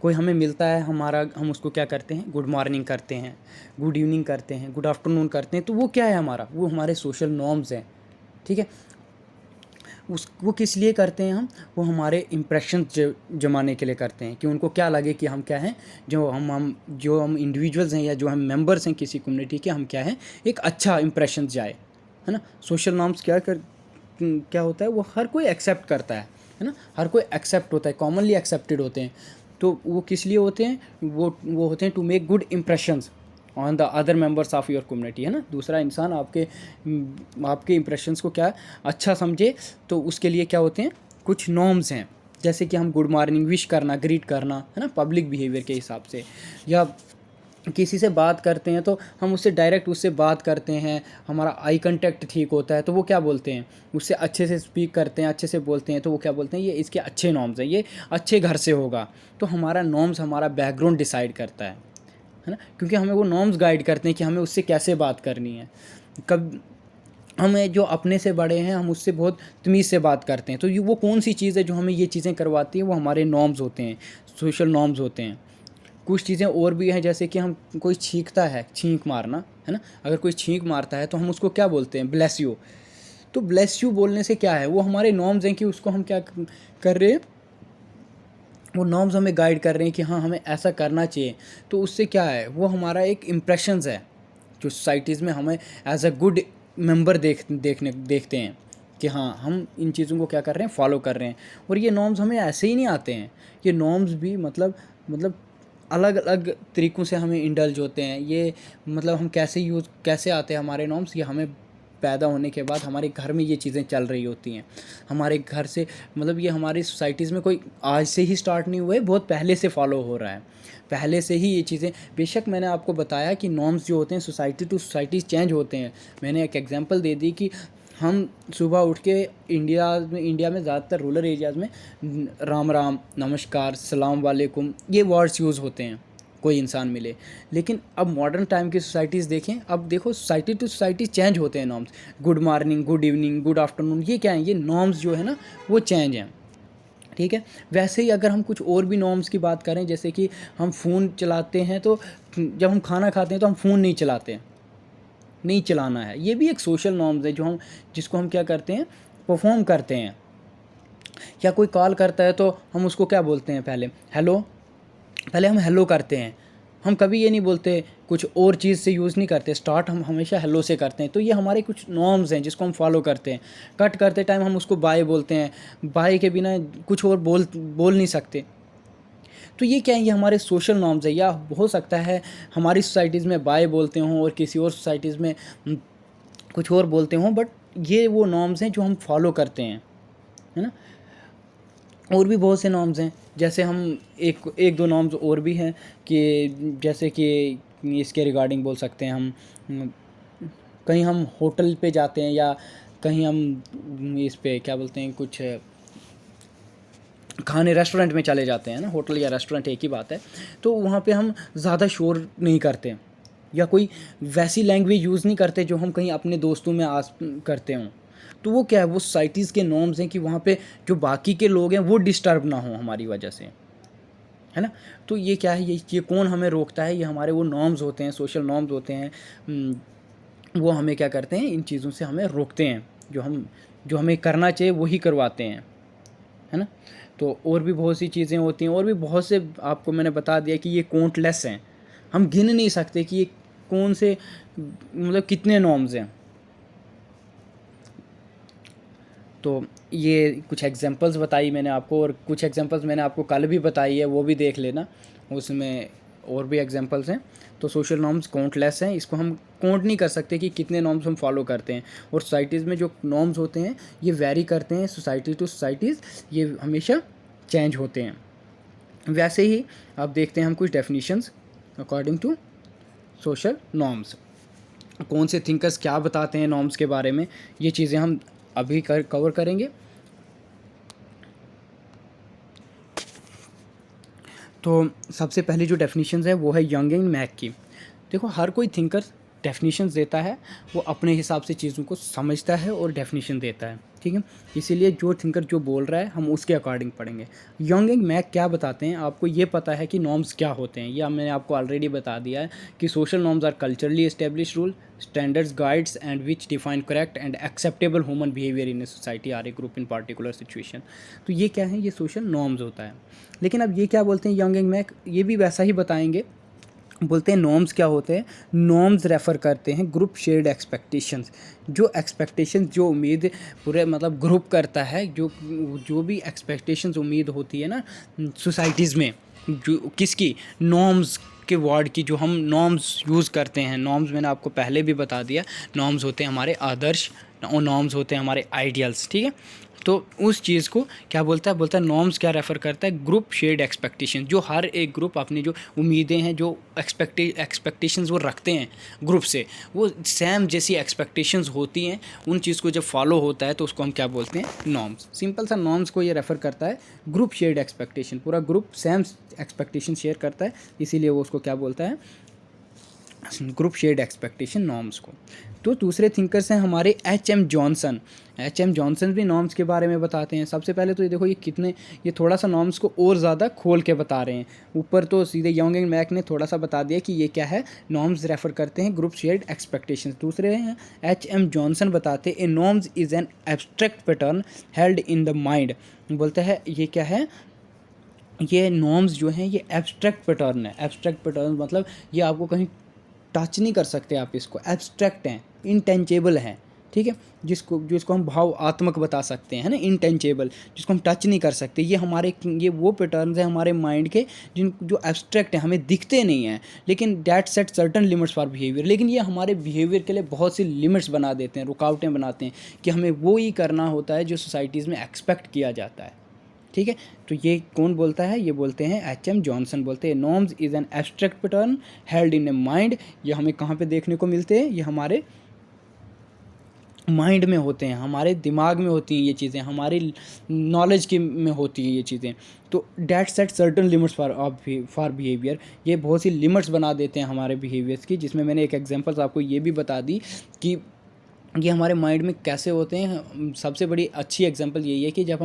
कोई हमें मिलता है, हम उसको क्या करते हैं, गुड मॉर्निंग करते हैं, गुड इवनिंग करते हैं, गुड आफ्टरनून करते हैं, तो वो क्या है हमारा, वो हमारे सोशल नॉर्म्स हैं। ठीक है, वो किस लिए करते हैं हम, वो हमारे इम्प्रेशन जमाने के लिए करते हैं, कि उनको क्या लगे कि हम क्या हैं, जो हम इंडिविजुअल्स हैं या जो हम मेंबर्स हैं किसी कम्युनिटी के, हम क्या हैं, एक अच्छा इम्प्रेशन जाए, है ना। सोशल नॉर्म्स क्या होता है, वो हर कोई एक्सेप्ट करता है ना, हर कोई एक्सेप्ट होता है, कॉमनली एक्सेप्टेड होते हैं। तो वो किस लिए होते हैं, वो होते हैं to make good impressions on the other members of your community, है ना। दूसरा इंसान आपके इम्प्रेशंस को क्या अच्छा समझे, तो उसके लिए क्या होते हैं, कुछ नॉर्म्स हैं, जैसे कि हम गुड मॉर्निंग विश करना, ग्रीट करना, है ना, पब्लिक बिहेवियर के हिसाब से। या किसी से बात करते हैं तो हम उससे बात करते हैं, हमारा आई कांटेक्ट ठीक होता है, तो वो क्या बोलते हैं, उससे अच्छे से स्पीक करते हैं, अच्छे से बोलते हैं, तो वो क्या बोलते हैं, ये इसके अच्छे नॉर्म्स हैं, ये अच्छे घर से होगा। तो हमारा नॉर्म्स हमारा बैकग्राउंड डिसाइड करता है ना, क्योंकि हमें वो नॉर्म्स गाइड करते हैं कि हमें उससे कैसे बात करनी है। कब हमें जो अपने से बड़े हैं हम उससे बहुत तमीज़ से बात करते हैं, तो ये वो कौन सी चीज़ है जो हमें ये चीज़ें करवाती है, वो हमारे नॉर्म्स होते हैं, सोशल नॉर्म्स होते हैं। कुछ चीज़ें और भी हैं, जैसे कि हम कोई छींकता है, छींक मारना, है ना, अगर कोई छींक मारता है तो हम उसको क्या बोलते हैं, ब्लेस यू। तो ब्लेस यू बोलने से क्या है, वो हमारे नॉर्म्स हैं कि उसको हम क्या कर रहे हैं, वो नॉर्म्स हमें गाइड कर रहे हैं कि हाँ हमें ऐसा करना चाहिए। तो उससे क्या है, वो हमारा एक इम्प्रेशंस है, जो सोसाइटीज़ में हमें एज अ गुड मेंबर देखते हैं कि हाँ हम इन चीज़ों को क्या कर रहे हैं, फॉलो कर रहे हैं। और ये नॉर्म्स हमें ऐसे ही नहीं आते हैं, ये नॉर्म्स भी मतलब अलग अलग तरीक़ों से हमें इंडल्ज होते हैं। ये मतलब हम कैसे आते हैं हमारे नॉर्म्स, ये हमें पैदा होने के बाद हमारे घर में ये चीज़ें चल रही होती हैं। हमारे घर से मतलब ये हमारी सोसाइटीज़ में कोई आज से ही स्टार्ट नहीं हुए, बहुत पहले से फॉलो हो रहा है, पहले से ही ये चीज़ें। बेशक मैंने आपको बताया कि नॉर्म्स जो होते हैं सोसाइटी टू सोसाइटी चेंज होते हैं। मैंने एक एग्जांपल दे दी कि हम सुबह उठ के इंडिया में ज़्यादातर रूरल एरियाज़ में राम राम, नमस्कार, सलाम वालेकुम, ये वर्ड्स यूज़ होते हैं कोई इंसान मिले। लेकिन अब मॉडर्न टाइम की सोसाइटीज़ देखें, अब देखो सोसाइटी टू सोसाइटी चेंज होते हैं norms. Good morning, good evening, good afternoon, ये क्या है, ये नॉर्म्स जो है ना वो चेंज हैं। ठीक है, वैसे ही अगर हम कुछ और भी नॉर्म्स की बात करें, जैसे कि हम फ़ोन चलाते हैं, तो जब हम खाना खाते हैं तो हम फ़ोन नहीं चलाते हैं, नहीं चलाना है, ये भी एक सोशल नॉर्म्स है जिसको हम क्या करते हैं, परफॉर्म करते हैं। या कोई कॉल करता है तो हम उसको क्या बोलते हैं, पहले हम हेलो करते हैं, हम कभी ये नहीं बोलते, कुछ और चीज़ से यूज़ नहीं करते, स्टार्ट हम हमेशा हेलो से करते हैं। तो ये हमारे कुछ नॉर्म्स हैं जिसको हम फॉलो करते हैं। कट करते टाइम हम उसको बाय बोलते हैं, बाय के बिना कुछ और बोल नहीं सकते। तो ये क्या है, ये हमारे सोशल नॉर्म्स है। या हो सकता है हमारी सोसाइटीज़ में बाय बोलते हों और किसी और सोसाइटीज़ में कुछ और बोलते हों, बट ये वो नॉर्म्स हैं जो हम फॉलो करते हैं, है ना। और भी बहुत से नॉर्म्स हैं, जैसे हम एक दो नॉर्म्स और भी हैं कि जैसे कि इसके रिगार्डिंग बोल सकते हैं हम, कहीं हम होटल पे जाते हैं या कहीं हम इस पे क्या बोलते हैं, कुछ खाने रेस्टोरेंट में चले जाते हैं ना, होटल या रेस्टोरेंट एक ही बात है। तो वहाँ पे हम ज़्यादा शोर नहीं करते या कोई वैसी लैंग्वेज यूज़ नहीं करते जो हम कहीं अपने दोस्तों में करते हों। तो वो क्या है, वो सोसाइटीज़ के नॉर्म्स हैं कि वहाँ पे जो बाकी के लोग हैं वो डिस्टर्ब ना हो हमारी वजह से, है ना। तो ये क्या है, ये कौन हमें रोकता है, ये हमारे वो नॉर्म्स होते हैं, सोशल नॉर्म्स होते हैं। वो हमें क्या करते हैं, इन चीज़ों से हमें रोकते हैं, जो हमें करना चाहिए वही करवाते हैं, है ना। तो और भी बहुत सी चीज़ें होती हैं, और भी बहुत से आपको मैंने बता दिया कि ये काउंटलेस हैं, हम गिन नहीं सकते कि ये कौन से मतलब कितने नॉर्म्स हैं। तो ये कुछ एग्जांपल्स बताई मैंने आपको, और कुछ एग्जांपल्स मैंने आपको कल भी बताई है, वो भी देख लेना, उसमें और भी एग्जांपल्स हैं। तो सोशल नॉर्म्स काउंटलेस हैं, इसको हम काउंट नहीं कर सकते कि कितने नॉर्म्स हम फॉलो करते हैं। और सोसाइटीज़ में जो नॉर्म्स होते हैं ये वेरी करते हैं सोसाइटी टू सोसाइटीज़, ये हमेशा चेंज होते हैं, वैसे ही अब देखते हैं हम कुछ definitions according to social norms. कौन से थिंकर्स क्या बताते हैं नॉर्म्स के बारे में, ये चीज़ें हम अभी कवर करेंगे। तो सबसे पहली जो डेफिनेशंस है वो है यंग एंड मैक की। देखो हर कोई थिंकर डेफिनेशंस देता है, वो अपने हिसाब से चीज़ों को समझता है और डेफिनेशन देता है, ठीक है। इसीलिए जो थिंकर जो बोल रहा है हम उसके अकॉर्डिंग पढ़ेंगे। यंग एंड मैक क्या बताते हैं, आपको ये पता है कि नॉर्म्स क्या होते हैं, या मैंने आपको ऑलरेडी बता दिया है कि social norms are culturally establish rule, standards, guides and which define correct and acceptable human behaviour in a society or a group in particular situation. तो ये क्या है, ये सोशल नॉर्म्स होता है। लेकिन अब ये क्या बोलते हैं यंग एंड मैक, ये भी वैसा ही बताएंगे। बोलते हैं नॉर्म्स क्या होते हैं, नॉर्म्स रेफ़र करते हैं ग्रुप शेयर्ड एक्सपेक्टेशंस। जो एक्सपेक्टेशंस, जो उम्मीद पूरे मतलब ग्रुप करता है, जो जो भी एक्सपेक्टेशंस उम्मीद होती है ना सोसाइटीज़ में, जो किसकी, नॉर्म्स के वर्ड की, जो हम नॉर्म्स यूज़ करते हैं। नॉर्म्स मैंने आपको पहले भी बता दिया, नॉर्म्स होते हैं हमारे आदर्श और नॉर्म्स होते हैं हमारे आइडियल्स, ठीक है। तो उस चीज़ को क्या बोलता है, बोलता है नॉर्म्स क्या रेफ़र करता है, ग्रुप शेयर्ड एक्सपेक्टेशन। जो हर एक ग्रुप अपनी जो उम्मीदें हैं, जो एक्सपेक्टेशंस वो रखते हैं ग्रुप से, वो सेम जैसी एक्सपेक्टेशंस होती हैं, उन चीज़ को जब फॉलो होता है तो उसको हम क्या बोलते हैं, नॉर्म्स। सिंपल सा नॉर्म्स को ये रेफ़र करता है ग्रुप शेयर्ड एक्सपेक्टेशन। पूरा ग्रुप सेम एक्सपेक्टेशन शेयर करता है, इसीलिए वो उसको क्या बोलता है, ग्रुप शेयर्ड एक्सपेक्टेशन, नॉर्म्स को। तो दूसरे थिंकर्स हैं हमारे एच.एम. जॉनसन। एच.एम. जॉनसन भी नॉर्म्स के बारे में बताते हैं। सबसे पहले तो ये देखो ये थोड़ा सा नॉर्म्स को और ज़्यादा खोल के बता रहे हैं। ऊपर तो सीधे यंग एंड मैक ने थोड़ा सा बता दिया कि ये क्या है, नॉर्म्स रेफ़र करते हैं ग्रुप शेयर्ड एक्सपेक्टेशंस। दूसरे हैं एच.एम. जॉनसन बताते a norms is an abstract pattern held in the mind. बोलते हैं ये क्या है, ये नॉर्म्स जो हैं ये एब्स्ट्रैक्ट पैटर्न है। एब्स्ट्रैक्ट पैटर्न मतलब ये आपको कहीं टच नहीं कर सकते आप इसको, एब्स्ट्रैक्ट हैं, इनटेंचेबल हैं, ठीक है। जिसको हम भावात्मक बता सकते हैं, है ना, इनटेंचेबल, जिसको हम टच नहीं कर सकते। ये वो पैटर्न्स हैं हमारे माइंड के जो एब्स्ट्रैक्ट हैं, हमें दिखते नहीं हैं, लेकिन that set certain limits for behaviour. लेकिन ये हमारे बिहेवियर के लिए बहुत सी लिमिट्स बना देते हैं, रुकावटें बनाते हैं कि हमें वो ही करना होता है जो सोसाइटीज़ में एक्सपेक्ट किया जाता है, ठीक है। तो ये कौन बोलता है, ये बोलते हैं एच.एम. जॉनसन। बोलते हैं norms is an abstract pattern held in a mind. ये हमें कहाँ पे देखने को मिलते हैं, ये हमारे माइंड में होते हैं, हमारे दिमाग में होती हैं ये चीज़ें, हमारी नॉलेज की में होती हैं ये चीज़ें। तो that set certain limits for behaviour, ये बहुत सी लिमिट्स बना देते हैं हमारे बिहेवियर्स की। जिसमें मैंने एक एग्जांपल्स आपको ये भी बता दी कि ये हमारे माइंड में कैसे होते हैं। सबसे बड़ी अच्छी एग्जांपल यही है कि जब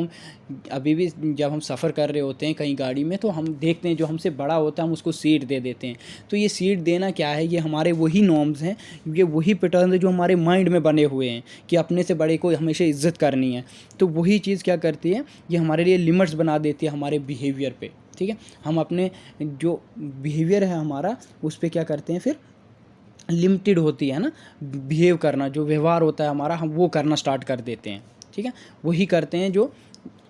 हम सफ़र कर रहे होते हैं कहीं गाड़ी में, तो हम देखते हैं जो हमसे बड़ा होता है हम उसको सीट दे देते हैं। तो ये सीट देना क्या है, ये हमारे वही नॉर्म्स हैं, ये वही पैटर्न है जो हमारे माइंड में बने हुए हैं कि अपने से बड़े को हमेशा इज्जत करनी है। तो वही चीज़ क्या करती है, ये हमारे लिए लिमिट्स बना देती है हमारे बिहेवियर पे, ठीक है। हम अपने जो बिहेवियर है हमारा, उस पर क्या करते हैं, फिर लिमिटेड होती है ना, बिहेव करना, जो व्यवहार होता है हमारा, हम वो करना स्टार्ट कर देते हैं, ठीक है। वही करते हैं जो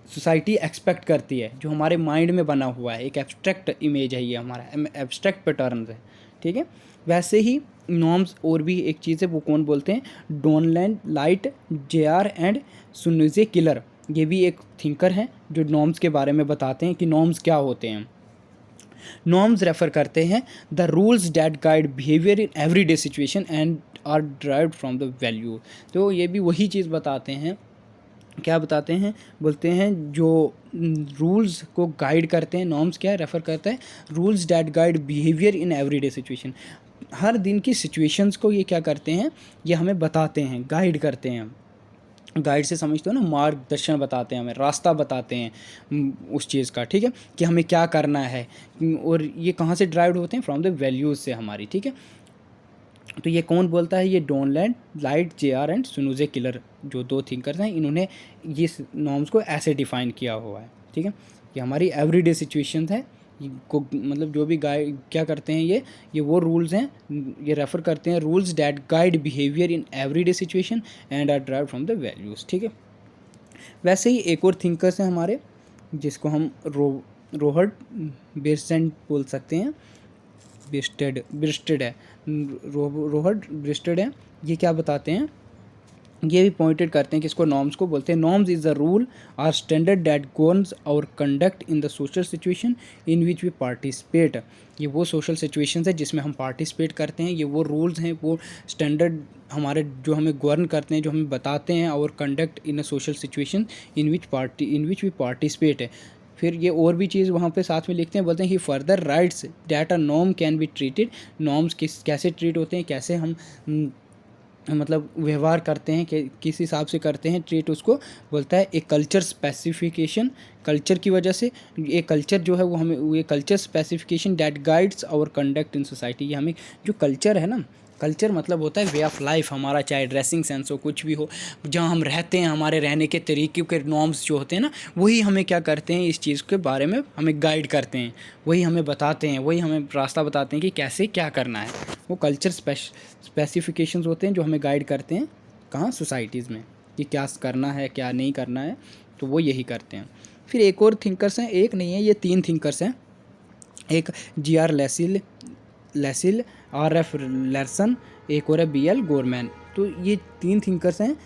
सोसाइटी एक्सपेक्ट करती है, जो हमारे माइंड में बना हुआ है, एक एब्स्ट्रैक्ट इमेज है, ये हमारा एब्स्ट्रैक्ट पैटर्न है, ठीक है। वैसे ही नॉर्म्स और भी एक चीज़ है, वो कौन बोलते हैं, Donald Light, J R. And Suzanne Keller. ये भी एक थिंकर हैं जो नॉर्म्स के बारे में बताते हैं कि नॉर्म्स क्या होते हैं। नॉर्म्स रेफ़र करते हैं the rules that guide behaviour in everyday situation and are derived from the value. तो ये भी वही चीज़ बताते हैं, क्या बताते हैं, बोलते हैं जो रूल्स को गाइड करते हैं। नॉर्म्स क्या रेफ़र करता है, rules that guide behaviour in everyday situation. हर दिन की सिचुएशंस को ये क्या करते हैं, ये हमें बताते हैं, गाइड करते हैं। गाइड से समझते हो ना, मार्गदर्शन बताते हैं, हमें रास्ता बताते हैं उस चीज़ का, ठीक है, कि हमें क्या करना है। और ये कहाँ से ड्राइव होते हैं, फ्रॉम द वैल्यूज़ से हमारी, ठीक है। तो ये कौन बोलता है, ये डॉनलैंड Light, J R. And Suzanne killer, जो दो थिंकर्स हैं, इन्होंने ये नॉर्म्स को ऐसे डिफ़ाइन किया हुआ है, ठीक है। ये हमारी एवरीडे सिचुएशंस है को, मतलब जो भी गाइड क्या करते हैं, ये वो रूल्स हैं, ये रेफ़र करते हैं rules that guide behaviour in everyday situation and are derive from the values, ठीक है। वैसे ही एक और थिंकर्स हैं हमारे, जिसको हम रोहर्ड बेरसेंट बोल सकते हैं, बिस्टेड है, रोहर्ड बिस्टेड है। ये क्या बताते हैं, ये भी पॉइंटेड करते हैं कि इसको नॉर्म्स को बोलते हैं। Norms is the rule or standard that governs our conduct in the social situation in which we participate. ये वो सोशल सिचुएशंस है जिसमें हम पार्टिसिपेट करते हैं, ये वो रूल्स हैं, वो स्टैंडर्ड हमारे जो हमें गवर्न करते हैं, जो हमें बताते हैं our conduct in a social situation in which we participate है। फिर ये और भी चीज़ वहाँ पे साथ में लिखते हैं, बोलते हैं he further writes that a norm can be treated. Norms कैसे ट्रीट होते हैं, कैसे हम मतलब व्यवहार करते हैं, कि किस हिसाब से करते हैं ट्रीट, उसको बोलता है एक कल्चर स्पेसिफिकेशन। कल्चर की वजह से ये कल्चर जो है वो हमें, ये culture specification that guides our conduct in society. ये हमें जो कल्चर है ना, कल्चर मतलब होता है वे ऑफ लाइफ हमारा, चाहे ड्रेसिंग सेंस हो, कुछ भी हो, जहाँ हम रहते हैं, हमारे रहने के तरीके के नॉर्म्स जो होते हैं ना, वही हमें क्या करते हैं, इस चीज़ के बारे में हमें गाइड करते हैं, वही हमें बताते हैं, वही हमें रास्ता बताते हैं कि कैसे क्या करना है। वो कल्चर स्पेसिफिकेशंस होते हैं जो हमें गाइड करते हैं कहाँ, सोसाइटीज़ में, कि क्या करना है क्या नहीं करना है, तो वो यही करते हैं। फिर एक और थिंकर्स हैं, एक नहीं है, ये 3 थिंकर्स हैं। एक जी.आर. लेसिल, R.F. लर्सन, एक और है B.L. गोरमैन। तो ये 3 थिंकर्स हैं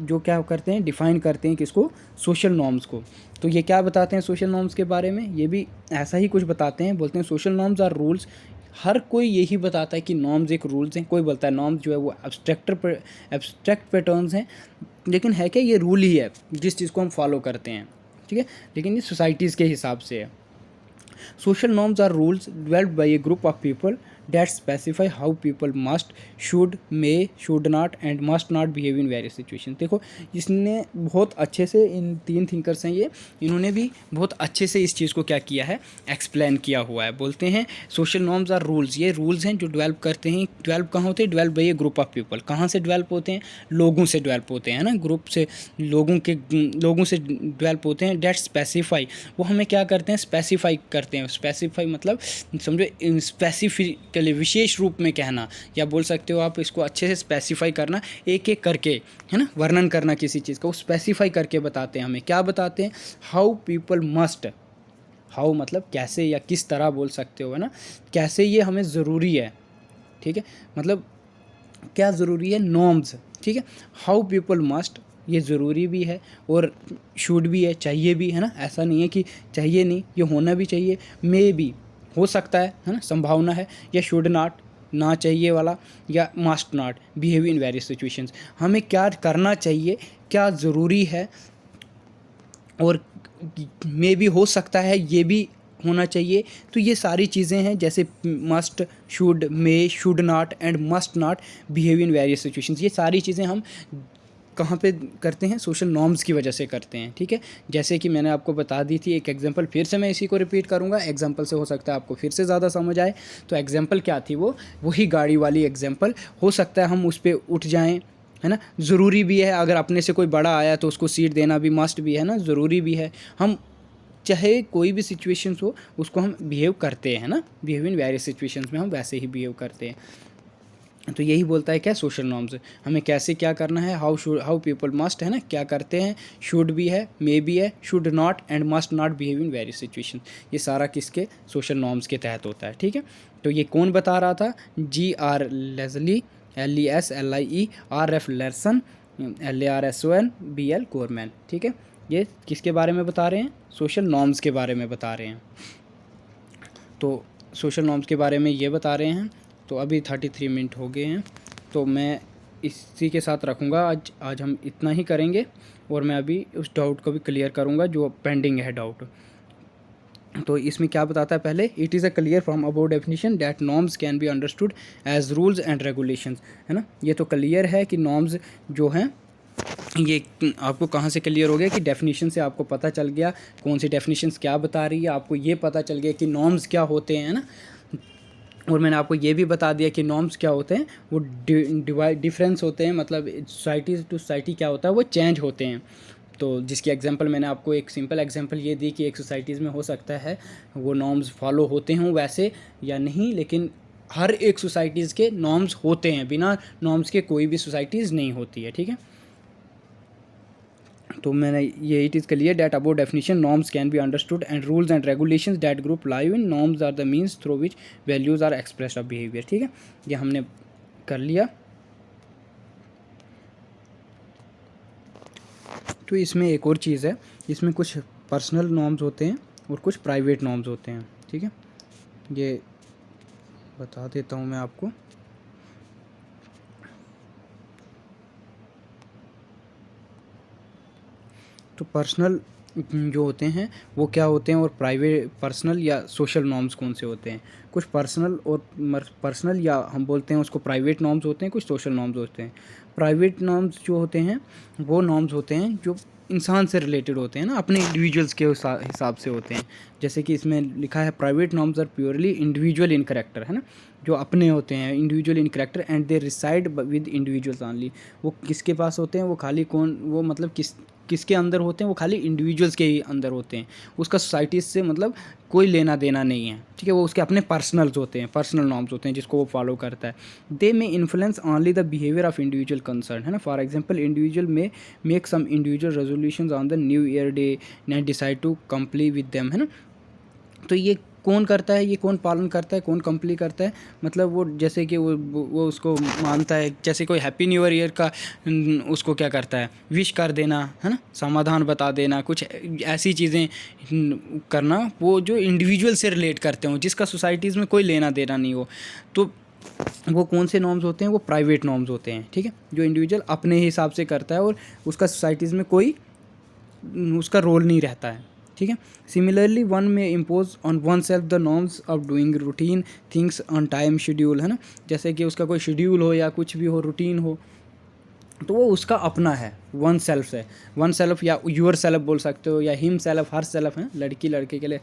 जो क्या करते हैं, डिफ़ाइन करते हैं किसको, सोशल नॉर्म्स को। तो ये क्या बताते हैं सोशल नॉर्म्स के बारे में, ये भी ऐसा ही कुछ बताते हैं। बोलते हैं सोशल नॉर्म्स आर रूल्स। हर कोई यही बताता है कि नॉर्म्स एक रूल्स हैं। कोई बोलता है नॉर्म्स जो है वो एब्स्ट्रैक्ट पैटर्न्स हैं, लेकिन है क्या, ये रूल ही है जिस चीज़ को हम फॉलो करते हैं, ठीक है, लेकिन ये सोसाइटीज़ के हिसाब से है। Social norms are rules developed by a group of people that specify how people must, should, may, should not and must not behave in various situations। देखो इसने बहुत अच्छे से, इन 3 थिंकर्स हैं ये, इन्होंने भी बहुत अच्छे से इस चीज़ को क्या किया है, एक्सप्लेन किया हुआ है। बोलते हैं सोशल नॉर्म्स आर रूल्स, ये रूल्स हैं जो डेवलप करते हैं। डेवलप कहाँ होते हैं, develop by A group of people. कहाँ से डेवलप होते हैं, लोगों से डेवलप होते हैं ना, ग्रुप से, लोगों से डेवलप होते हैं। डेट स्पेसिफाई, वो हमें क्या करते हैं, स्पेसिफाई करते हैं। स्पेसिफाई मतलब समझो स्पेसिफिकली, विशेष रूप में कहना, या बोल सकते हो आप इसको अच्छे से स्पेसिफाई करना, एक एक करके, है ना, वर्णन करना किसी चीज़ का, वो स्पेसिफाई करके बताते हैं हमें। क्या बताते हैं, हाउ पीपल मस्ट, हाउ मतलब कैसे या किस तरह बोल सकते हो, है ना, कैसे ये हमें ज़रूरी है, ठीक है, मतलब क्या ज़रूरी है, नॉर्म्स, ठीक है। हाउ पीपल मस्ट, ये ज़रूरी भी है, और शुड भी है, चाहिए भी, है ना, ऐसा नहीं है कि चाहिए नहीं, ये होना भी चाहिए। मे भी, हो सकता है ना, संभावना है। या शुड नॉट, ना चाहिए वाला। या must not, behave in various situations, हमें क्या करना चाहिए, क्या ज़रूरी है, और मे भी हो सकता है, ये भी होना चाहिए। तो ये सारी चीज़ें हैं, जैसे must, should, may, should not and must not behave in various situations. ये सारी चीज़ें हम कहाँ पे करते हैं, सोशल नॉर्म्स की वजह से करते हैं, ठीक है। जैसे कि मैंने आपको बता दी थी एक एग्जांपल, फिर से मैं इसी को रिपीट करूँगा, एग्जांपल से हो सकता है आपको फिर से ज़्यादा समझ आए। तो एग्जांपल क्या थी, वो वही गाड़ी वाली एग्जांपल। हो सकता है हम उस पर उठ जाएँ, है ना, ज़रूरी भी है। अगर अपने से कोई बड़ा आया तो उसको सीट देना भी मस्ट भी है ना, ज़रूरी भी है। हम चाहे कोई भी सिचुएशंस हो, उसको हम बिहेव करते हैं ना, बिहेव इन वेरियस सिचुएशंस में हम वैसे ही बिहेव करते हैं। तो यही बोलता है क्या, सोशल नॉर्म्स, हमें कैसे क्या करना है, हाउ पीपल मस्ट, है ना, क्या करते हैं, शुड भी है, मे भी है, should not and must not behave in various situation. ये सारा किसके, सोशल नॉर्म्स के तहत होता है, ठीक है। तो ये कौन बता रहा था, G R. Leslie, LESLIE, R.F. Larson, LARSON, B.L. Gorman, ठीक है। ये किसके बारे में बता रहे हैं, सोशल नॉर्म्स के बारे में बता रहे हैं। तो सोशल नॉर्म्स के बारे में ये बता रहे हैं। तो अभी 33 मिनट हो गए हैं, तो मैं इसी के साथ रखूँगा। आज हम इतना ही करेंगे, और मैं अभी उस डाउट को भी क्लियर करूँगा जो पेंडिंग है डाउट। तो इसमें क्या बताता है, पहले it is a clear from about definition that norms can be understood as rules and regulations, है ना। ये तो क्लियर है कि नॉर्म्स जो हैं, ये आपको कहाँ से क्लियर हो गया कि डेफिनेशन से आपको पता चल गया कौन सी डेफिनेशंस क्या बता रही है, आपको ये पता चल गया कि नॉर्म्स क्या होते हैं, है ना। और मैंने आपको ये भी बता दिया कि नॉर्म्स क्या होते हैं, वो डिफरेंस होते हैं, मतलब सोसाइटी टू सोसाइटी क्या होता है, वो चेंज होते हैं। तो जिसकी एग्जांपल मैंने आपको एक सिंपल एग्जांपल ये दी कि एक सोसाइटीज़ में हो सकता है वो नॉर्म्स फॉलो होते हों वैसे या नहीं, लेकिन हर एक सोसाइटीज़ के नॉर्म्स होते हैं, बिना नॉर्म्स के कोई भी सोसाइटीज़ नहीं होती है, ठीक है। तो मैंने ये it is clear that about definition norms can be understood and rules and regulations that group live in norms are the means through which values are expressed of behaviour, ठीक है। ये हमने कर लिया। तो इसमें एक और चीज़ है, इसमें कुछ पर्सनल नॉर्म्स होते हैं और कुछ प्राइवेट नॉर्म्स होते हैं, ठीक है। ये बता देता हूँ मैं आपको। तो पर्सनल जो होते हैं वो क्या होते हैं, और प्राइवेट पर्सनल या सोशल नॉर्म्स कौन से होते हैं। कुछ पर्सनल या हम बोलते हैं उसको प्राइवेट नॉर्म्स होते हैं, कुछ सोशल नॉर्म्स होते हैं। प्राइवेट नॉर्म्स जो होते हैं वो नॉर्म्स होते हैं जो इंसान से रिलेटेड होते हैं ना, अपने इंडिविजुअल्स के हिसाब से होते हैं। जैसे कि इसमें लिखा है private norms are purely individual in character, है ना, जो अपने होते हैं individual in character and they reside with individuals only. वो किसके पास होते हैं, वो खाली कौन, वो मतलब किसके अंदर होते हैं, वो खाली इंडिविजुअल्स के ही अंदर होते हैं। उसका सोसाइटी से मतलब कोई लेना देना नहीं है, ठीक है। वो उसके अपने पर्सनल्स होते हैं, पर्सनल नॉर्म्स होते हैं जिसको वो फॉलो करता है। They may influence only the behaviour of individual concern, है ना। For example individual may make some individual resolutions on the new year day and decide to comply with them, है ना। तो ये कौन करता है, ये कौन पालन करता है, कौन कंप्ली करता है, मतलब वो जैसे कि वो उसको मानता है, जैसे कोई हैप्पी न्यू ईयर का उसको क्या करता है, विश कर देना, है ना, समाधान बता देना, कुछ ऐसी चीज़ें करना वो जो इंडिविजुअल से रिलेट करते हो, जिसका सोसाइटीज़ में कोई लेना देना नहीं हो। तो वो कौन से नॉर्म्स होते हैं, वो प्राइवेट नॉर्म्स होते हैं, ठीक है, जो इंडिविजुअल अपने हिसाब से करता है और उसका सोसाइटीज़ में कोई उसका रोल नहीं रहता है, ठीक है। सिमिलरली वन में impose on one self the norms of doing routine things on time schedule, है ना। जैसे कि उसका कोई शेड्यूल हो या कुछ भी हो, रूटीन हो, तो वो उसका अपना है, वन सेल्फ है। वन सेल्फ या यूर सेल्फ बोल सकते हो, या हिम सेल्फ, हर सेल्फ है लड़की लड़के के लिए,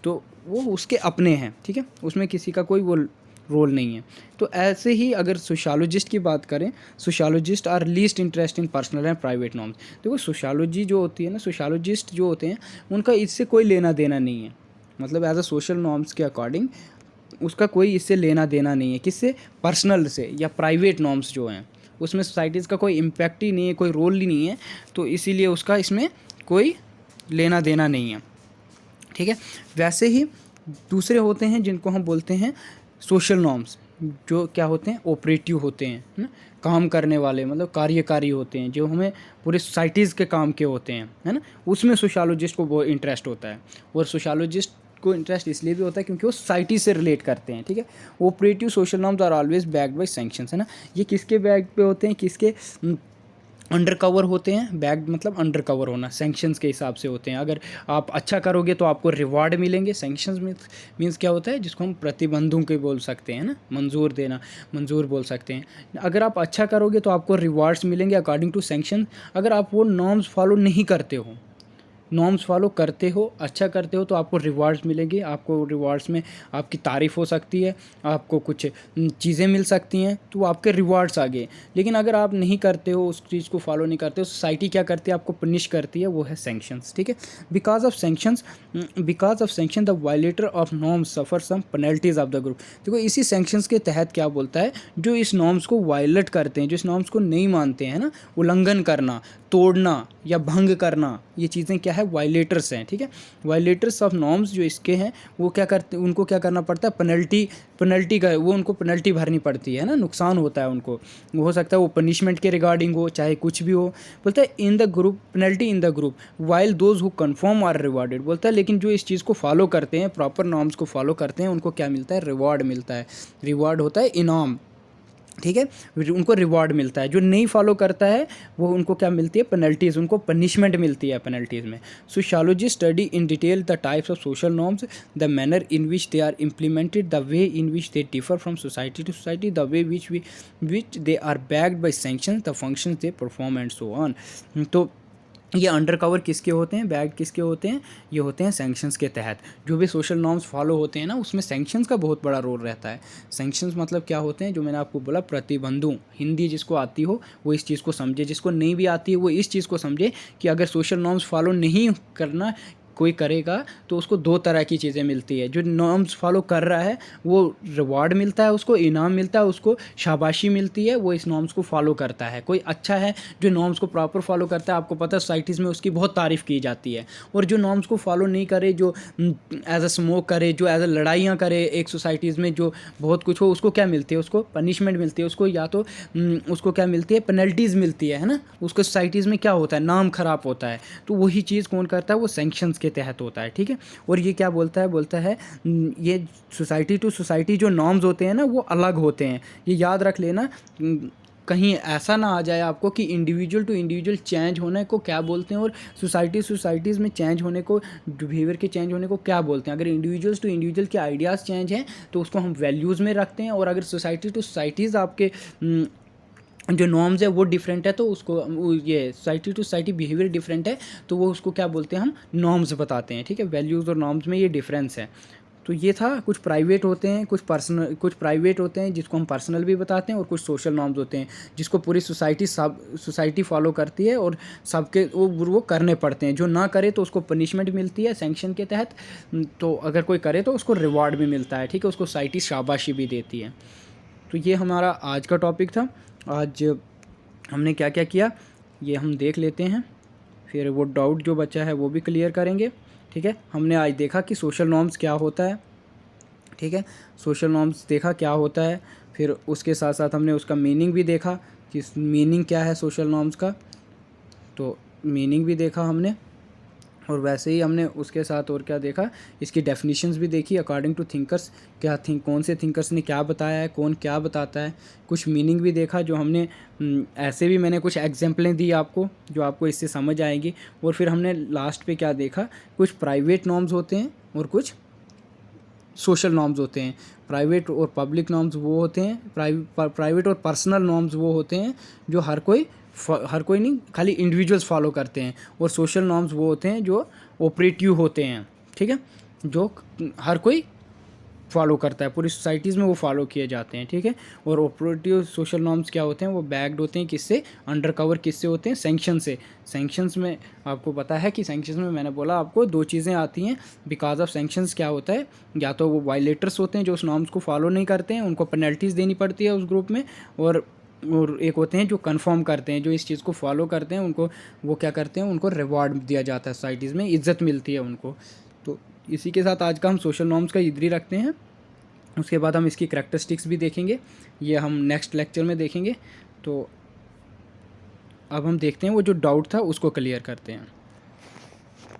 तो वो उसके अपने हैं, ठीक है, उसमें किसी का कोई वो रोल नहीं है। तो ऐसे ही अगर सोशियोलॉजिस्ट की बात करें, sociologist are least interest in personal and private norms. देखो सोशियोलॉजी जो होती है ना, सोशियोलॉजिस्ट जो होते हैं उनका इससे कोई लेना देना नहीं है, मतलब एज अ सोशल नॉर्म्स के अकॉर्डिंग उसका कोई इससे लेना देना नहीं है, किससे, पर्सनल से या प्राइवेट नॉर्म्स जो हैं उसमें सोसाइटीज़ का कोई इम्पैक्ट ही नहीं है, कोई रोल ही नहीं है, तो इसीलिए उसका इसमें कोई लेना देना नहीं है, ठीक है। वैसे ही दूसरे होते हैं जिनको हम बोलते हैं सोशल नॉर्म्स, जो क्या होते हैं, ऑपरेटिव होते हैं, है ना, काम करने वाले, मतलब कार्यकारी होते हैं, जो हमें पूरे सोसाइटीज़ के काम के होते हैं, है ना। उसमें सोशियोलॉजिस्ट को बहुत इंटरेस्ट होता है, और सोशियोलॉजिस्ट को इंटरेस्ट इसलिए भी होता है क्योंकि वो सोसाइटी से रिलेट करते हैं, ठीक है। Operative social norms are always backed by sanctions, है ना। ये किसके बैक पे होते हैं, किसके अंडर कवर होते हैं, बैग मतलब अंडर कवर होना, सैंक्शंस के हिसाब से होते हैं। अगर आप अच्छा करोगे तो आपको रिवार्ड मिलेंगे। सैंक्शंस मीन्स क्या होता है, जिसको हम प्रतिबंधों के बोल सकते हैं ना, मंजूर देना, मंजूर बोल सकते हैं। अगर आप अच्छा करोगे तो आपको रिवार्ड्स मिलेंगे अकॉर्डिंग टू सैंक्शन। अगर आप वो नॉर्म्स फॉलो नहीं करते हो, नॉर्म्स फॉलो करते हो, अच्छा करते हो, तो आपको रिवार्ड्स मिलेंगे। आपको रिवार्ड्स में आपकी तारीफ़ हो सकती है, आपको कुछ चीज़ें मिल सकती हैं, तो वो आपके रिवार्ड्स आ गए। लेकिन अगर आप नहीं करते हो, उस चीज़ को फॉलो नहीं करते हो, सोसाइटी क्या करती है, आपको पनिश करती है, वो है सैंक्शंस, ठीक है। Because of sanction the violator of norms suffer some penalties of the group. देखो इसी सैंक्शंस के तहत क्या बोलता है, जो इस नॉर्म्स को वायलेट करते हैं, जो इस नॉर्म्स को नहीं मानते हैं ना, उल्लंघन करना, तोड़ना या भंग करना, ये चीज़ें क्या है, वायलेटर्स हैं, ठीक है। वायलेटर्स ऑफ नॉर्म्स जो इसके हैं, वो क्या करते, उनको क्या करना पड़ता है, पेनल्टी का, वो उनको पेनल्टी भरनी पड़ती है ना, नुकसान होता है उनको। वो हो सकता है वो पनिशमेंट के रिगार्डिंग हो, चाहे कुछ भी हो। बोलता है in the group, penalty in the group while those who conform are rewarded. बोलता है लेकिन जो इस चीज़ को फॉलो करते हैं, प्रॉपर नॉर्म्स को फॉलो करते हैं, उनको क्या मिलता है, रिवार्ड मिलता है। रिवार्ड होता है इनाम, ठीक है, उनको रिवार्ड मिलता है। जो नहीं फॉलो करता है वो उनको क्या मिलती है, पेनल्टीज़, उनको पनिशमेंट मिलती है पेनल्टीज़ में। Sociology study in detail the types of social norms, the manner in which they are implemented, the way in which they differ from society to society, the way which they are backed by sanctions, the functions they perform and so on. तो ये under cover किसके होते हैं, bag किसके होते हैं, ये होते हैं सैंक्शंस के तहत। जो भी सोशल नॉर्म्स फॉलो होते हैं ना, उसमें सैंक्शंस का बहुत बड़ा रोल रहता है। सैंक्शंस मतलब क्या होते हैं, जो मैंने आपको बोला, प्रतिबंधों। हिंदी जिसको आती हो वो इस चीज़ को समझे, जिसको नहीं भी आती है वो इस चीज़ को समझे कि अगर सोशल नॉर्म्स फॉलो नहीं करना कोई करेगा तो उसको दो तरह की चीज़ें मिलती है। जो नॉर्म्स फॉलो कर रहा है वो रिवॉर्ड मिलता है, उसको इनाम मिलता है, उसको शाबाशी मिलती है, वो इस नॉर्म्स को फॉलो करता है। कोई अच्छा है जो नॉर्म्स को प्रॉपर फॉलो करता है, आपको पता है सोसाइटीज़ में उसकी बहुत तारीफ़ की जाती है। और जो नॉर्म्स को फॉलो नहीं करे, जो एज अ स्मोक करे, जो एज अ लड़ाइयाँ करे एक सोसाइटीज़ में, जो बहुत कुछ हो, उसको क्या मिलती है, उसको पनिशमेंट मिलती है, उसको या तो उसको क्या मिलती है, पेनल्टीज़ मिलती है ना। उसको सोसाइटीज़ में क्या होता है, नाम खराब होता है। तो वही चीज़ कौन करता है, वो सैंक्शंस के तहत होता है, ठीक है। और ये क्या बोलता है ये सोसाइटी टू सोसाइटी जो नॉर्म्स होते हैं ना वो अलग होते हैं। ये याद रख लेना, कहीं ऐसा ना आ जाए आपको कि इंडिविजुअल टू इंडिविजुअल चेंज होने को क्या बोलते हैं और सोसाइटीज़ में चेंज होने को, बिहेवियर के चेंज होने को क्या बोलते हैं। अगर इंडिविजुअल्स टू इंडिविजुअल के आइडियाज़ चेंज हैं तो उसको हम वैल्यूज़ में रखते हैं, और अगर सोसाइटी टू सोसाइटीज़ आपके जो नॉर्म्स है वो डिफरेंट है तो उसको, ये society to society behaviour different है तो वो उसको क्या बोलते हैं, हम नॉर्म्स बताते हैं, ठीक है। वैल्यूज़ और नॉर्म्स में ये डिफरेंस है। तो ये था, कुछ प्राइवेट होते हैं, कुछ प्राइवेट होते हैं जिसको हम पर्सनल भी बताते हैं, और कुछ सोशल नॉर्म्स होते हैं जिसको पूरी सोसाइटी फॉलो करती है और सबके वो करने पड़ते हैं। जो ना करे तो उसको पनिशमेंट मिलती है सैंक्शन के तहत, तो अगर कोई करे तो उसको रिवॉर्ड भी मिलता है, ठीक है, उसको सोसाइटी शाबाशी भी देती है। तो ये हमारा आज का टॉपिक था। आज हमने क्या क्या किया ये हम देख लेते हैं, फिर वो डाउट जो बचा है वो भी क्लियर करेंगे, ठीक है। हमने आज देखा कि सोशल नॉर्म्स क्या होता है, ठीक है, सोशल नॉर्म्स देखा क्या होता है। फिर उसके साथ साथ हमने उसका मीनिंग भी देखा कि मीनिंग क्या है सोशल नॉर्म्स का, तो मीनिंग भी देखा हमने। और वैसे ही हमने उसके साथ और क्या देखा, इसकी डेफिनेशंस भी देखी अकॉर्डिंग टू थिंकर्स, कौन से थिंकर्स ने क्या बताया है, कौन क्या बताता है। कुछ मीनिंग भी देखा जो हमने ऐसे भी मैंने कुछ एग्जांपलें दी आपको जो आपको इससे समझ आएंगी। और फिर हमने लास्ट पे क्या देखा, कुछ प्राइवेट नॉर्म्स होते हैं और कुछ सोशल नॉर्म्स होते हैं। प्राइवेट और पब्लिक नॉर्म्स वो होते हैं, प्राइवेट और पर्सनल नॉर्म्स वो होते हैं जो हर कोई नहीं, खाली इंडिविजुअल्स फॉलो करते हैं। और सोशल नॉर्म्स वो होते हैं जो ऑपरेटिव होते हैं, ठीक है, जो हर कोई फॉलो करता है, पूरी सोसाइटीज़ में वो फॉलो किए जाते हैं, ठीक है। और ऑपरेटिव सोशल नॉर्म्स क्या होते हैं, वो बैक्ड होते हैं किससे, अंडर कवर किससे होते हैं, सैंक्शन से। सैंक्शंस में आपको पता है कि सैंक्शंस में मैंने बोला आपको दो चीज़ें आती हैं बिकॉज ऑफ सैंक्शंस। क्या होता है, या तो वो वायलेटर्स होते हैं जो उस नॉर्म्स को फॉलो नहीं करते हैं, उनको पेनल्टीज़ देनी पड़ती है उस ग्रुप में, और एक होते हैं जो कंफर्म करते हैं, जो इस चीज़ को फॉलो करते हैं, उनको वो क्या करते हैं, उनको रिवॉर्ड दिया जाता है, सोसाइटीज़ में इज्जत मिलती है उनको। तो इसी के साथ आज का हम सोशल नॉर्म्स का इधर ही रखते हैं। उसके बाद हम इसकी करैक्टरिस्टिक्स भी देखेंगे, ये हम नेक्स्ट लेक्चर में देखेंगे। तो अब हम देखते हैं वो जो डाउट था उसको क्लियर करते हैं।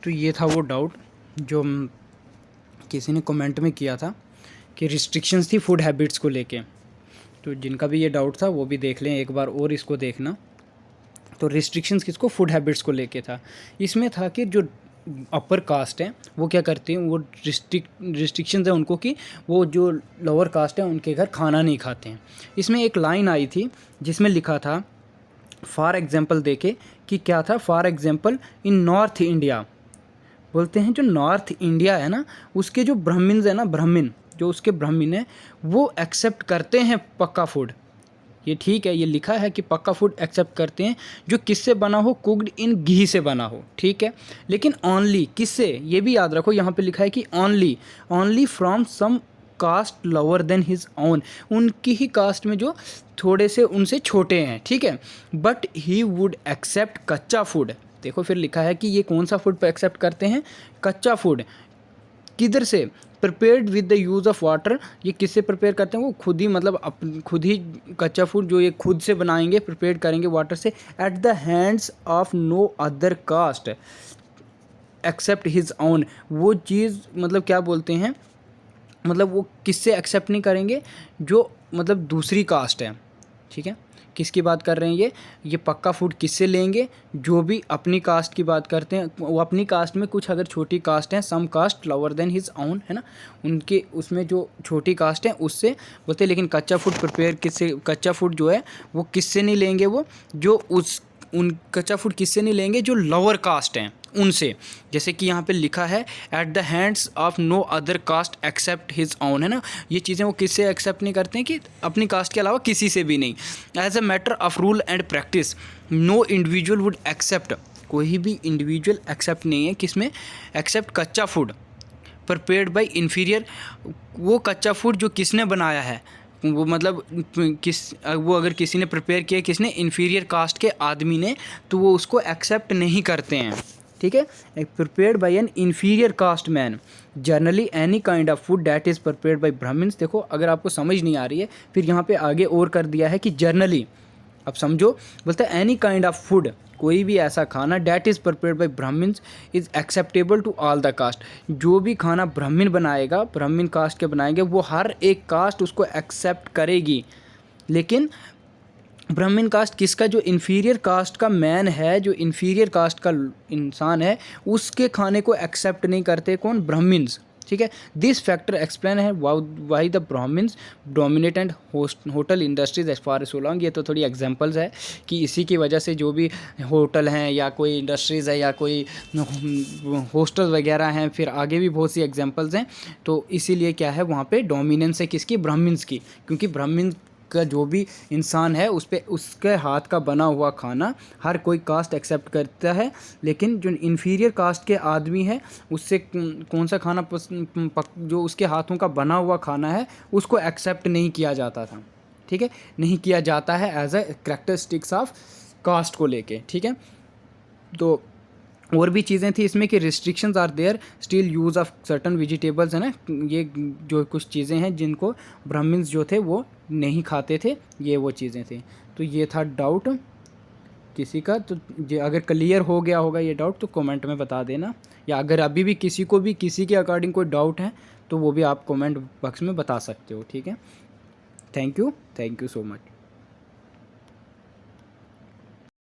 तो ये था वो डाउट जो किसी ने कमेंट में किया था कि रिस्ट्रिक्शंस थी फूड हैबिट्स को लेके। तो जिनका भी ये डाउट था वो भी देख लें एक बार और इसको देखना। तो रिस्ट्रिक्शंस किसको, फूड हैबिट्स को लेके था। इसमें था कि जो अपर कास्ट है वो क्या करते हैं, वो रिस्ट्रिक्शंस है उनको कि वो जो लोअर कास्ट है उनके घर खाना नहीं खाते हैं। इसमें एक लाइन आई थी जिसमें लिखा था फॉर एग्जांपल देके कि क्या था, for example in north India, बोलते हैं जो नॉर्थ इंडिया है ना उसके जो ब्राह्मण्स है ना, ब्राह्मण जो उसके ब्राह्मण है वो एक्सेप्ट करते हैं पक्का फूड। ये ठीक है, ये लिखा है कि पक्का फूड एक्सेप्ट करते हैं जो किससे बना हो, कुक्ड इन घी से बना हो, ठीक है। लेकिन ओनली किससे, ये भी याद रखो, यहाँ पे लिखा है कि only from some caste lower than his own, उनकी ही कास्ट में जो थोड़े से उनसे छोटे हैं, ठीक है। बट ही वुड एक्सेप्ट कच्चा फूड। देखो फिर लिखा है कि ये कौन सा फूड एक्सेप्ट करते हैं, कच्चा फूड। किधर से, prepared with the use of water, ये किससे प्रिपेयर करते हैं, वो खुद ही, मतलब खुद ही कच्चा फूड जो ये खुद से बनाएंगे, प्रिपेयर करेंगे वाटर से, at the hands of no other caste except his own. वो चीज़ मतलब क्या बोलते हैं, मतलब वो किससे एक्सेप्ट नहीं करेंगे, जो मतलब दूसरी कास्ट है, ठीक है। किसकी बात कर रहे हैं ये पक्का फूड किससे लेंगे, जो भी अपनी कास्ट की बात करते हैं, वो अपनी कास्ट में कुछ अगर छोटी कास्ट हैं, some caste lower than his own, है ना, उनके उसमें जो छोटी कास्ट है उससे बोलते हैं। लेकिन कच्चा फूड प्रिपेयर किससे, कच्चा फूड जो है वो किससे नहीं लेंगे, वो जो कच्चा फूड किससे नहीं लेंगे, जो लोअर कास्ट हैं उनसे। जैसे कि यहाँ पे लिखा है at the hands of no other caste except his own, है ना, ये चीज़ें वो किससे एक्सेप्ट नहीं करते हैं, कि अपनी कास्ट के अलावा किसी से भी नहीं। As a matter of rule and practice no individual would accept, कोई भी इंडिविजुअल एक्सेप्ट नहीं है, किसमें एक्सेप्ट कच्चा फूड प्रिपेयर्ड बाय इन्फीरियर, वो कच्चा फूड जो किसने बनाया है, वो मतलब वो अगर किसी ने प्रिपेयर किया, किसने, इन्फीरियर कास्ट के आदमी ने, तो वो उसको एक्सेप्ट नहीं करते हैं, ठीक है। Prepared by an inferior caste man, generally any kind of food that is prepared by Brahmins. देखो अगर आपको समझ नहीं आ रही है, फिर यहाँ पे आगे और कर दिया है कि जनरली, अब समझो, बोलता है एनी काइंड ऑफ फूड, कोई भी ऐसा खाना, that is prepared by Brahmins is acceptable to all the caste, जो भी खाना ब्राह्मण बनाएगा, ब्राह्मण कास्ट के बनाएंगे, वो हर एक कास्ट उसको एक्सेप्ट करेगी। लेकिन ब्राह्मण कास्ट किसका, जो इन्फीरियर कास्ट का मैन है, जो इन्फीरियर कास्ट का इंसान है, उसके खाने को एक्सेप्ट नहीं करते, कौन, ब्राह्मण्स, ठीक है। दिस फैक्टर एक्सप्लेन है why the Brahmins dominate and hotel industries as far so long. ये तो थोड़ी एग्जांपल्स है कि इसी की वजह से जो भी होटल हैं या कोई इंडस्ट्रीज़ है या कोई हॉस्टल वगैरह हैं, फिर आगे भी बहुत सी एग्जांपल्स हैं। तो इसीलिए क्या है, वहाँ पे डोमिनेंस है किसकी, ब्राह्मण्स की, क्योंकि ब्राह्मण का जो भी इंसान है उस पे उसके हाथ का बना हुआ खाना हर कोई कास्ट एक्सेप्ट करता है, लेकिन जो इन्फीरियर कास्ट के आदमी है उससे कौन सा खाना जो उसके हाथों का बना हुआ खाना है उसको एक्सेप्ट नहीं किया जाता था, ठीक है, नहीं किया जाता है as a characteristics of caste को लेके, ठीक है। तो और भी चीज़ें थी इसमें कि restrictions are there, still use of certain vegetables है ना, ये जो कुछ चीज़ें हैं जिनको ब्राह्मण्स जो थे वो नहीं खाते थे, ये वो चीज़ें थी। तो ये था डाउट किसी का, तो ये अगर क्लियर हो गया होगा ये डाउट तो कमेंट में बता देना, या अगर अभी भी किसी के अकॉर्डिंग कोई डाउट है तो वो भी आप कमेंट बॉक्स में बता सकते हो, ठीक है। Thank you so much.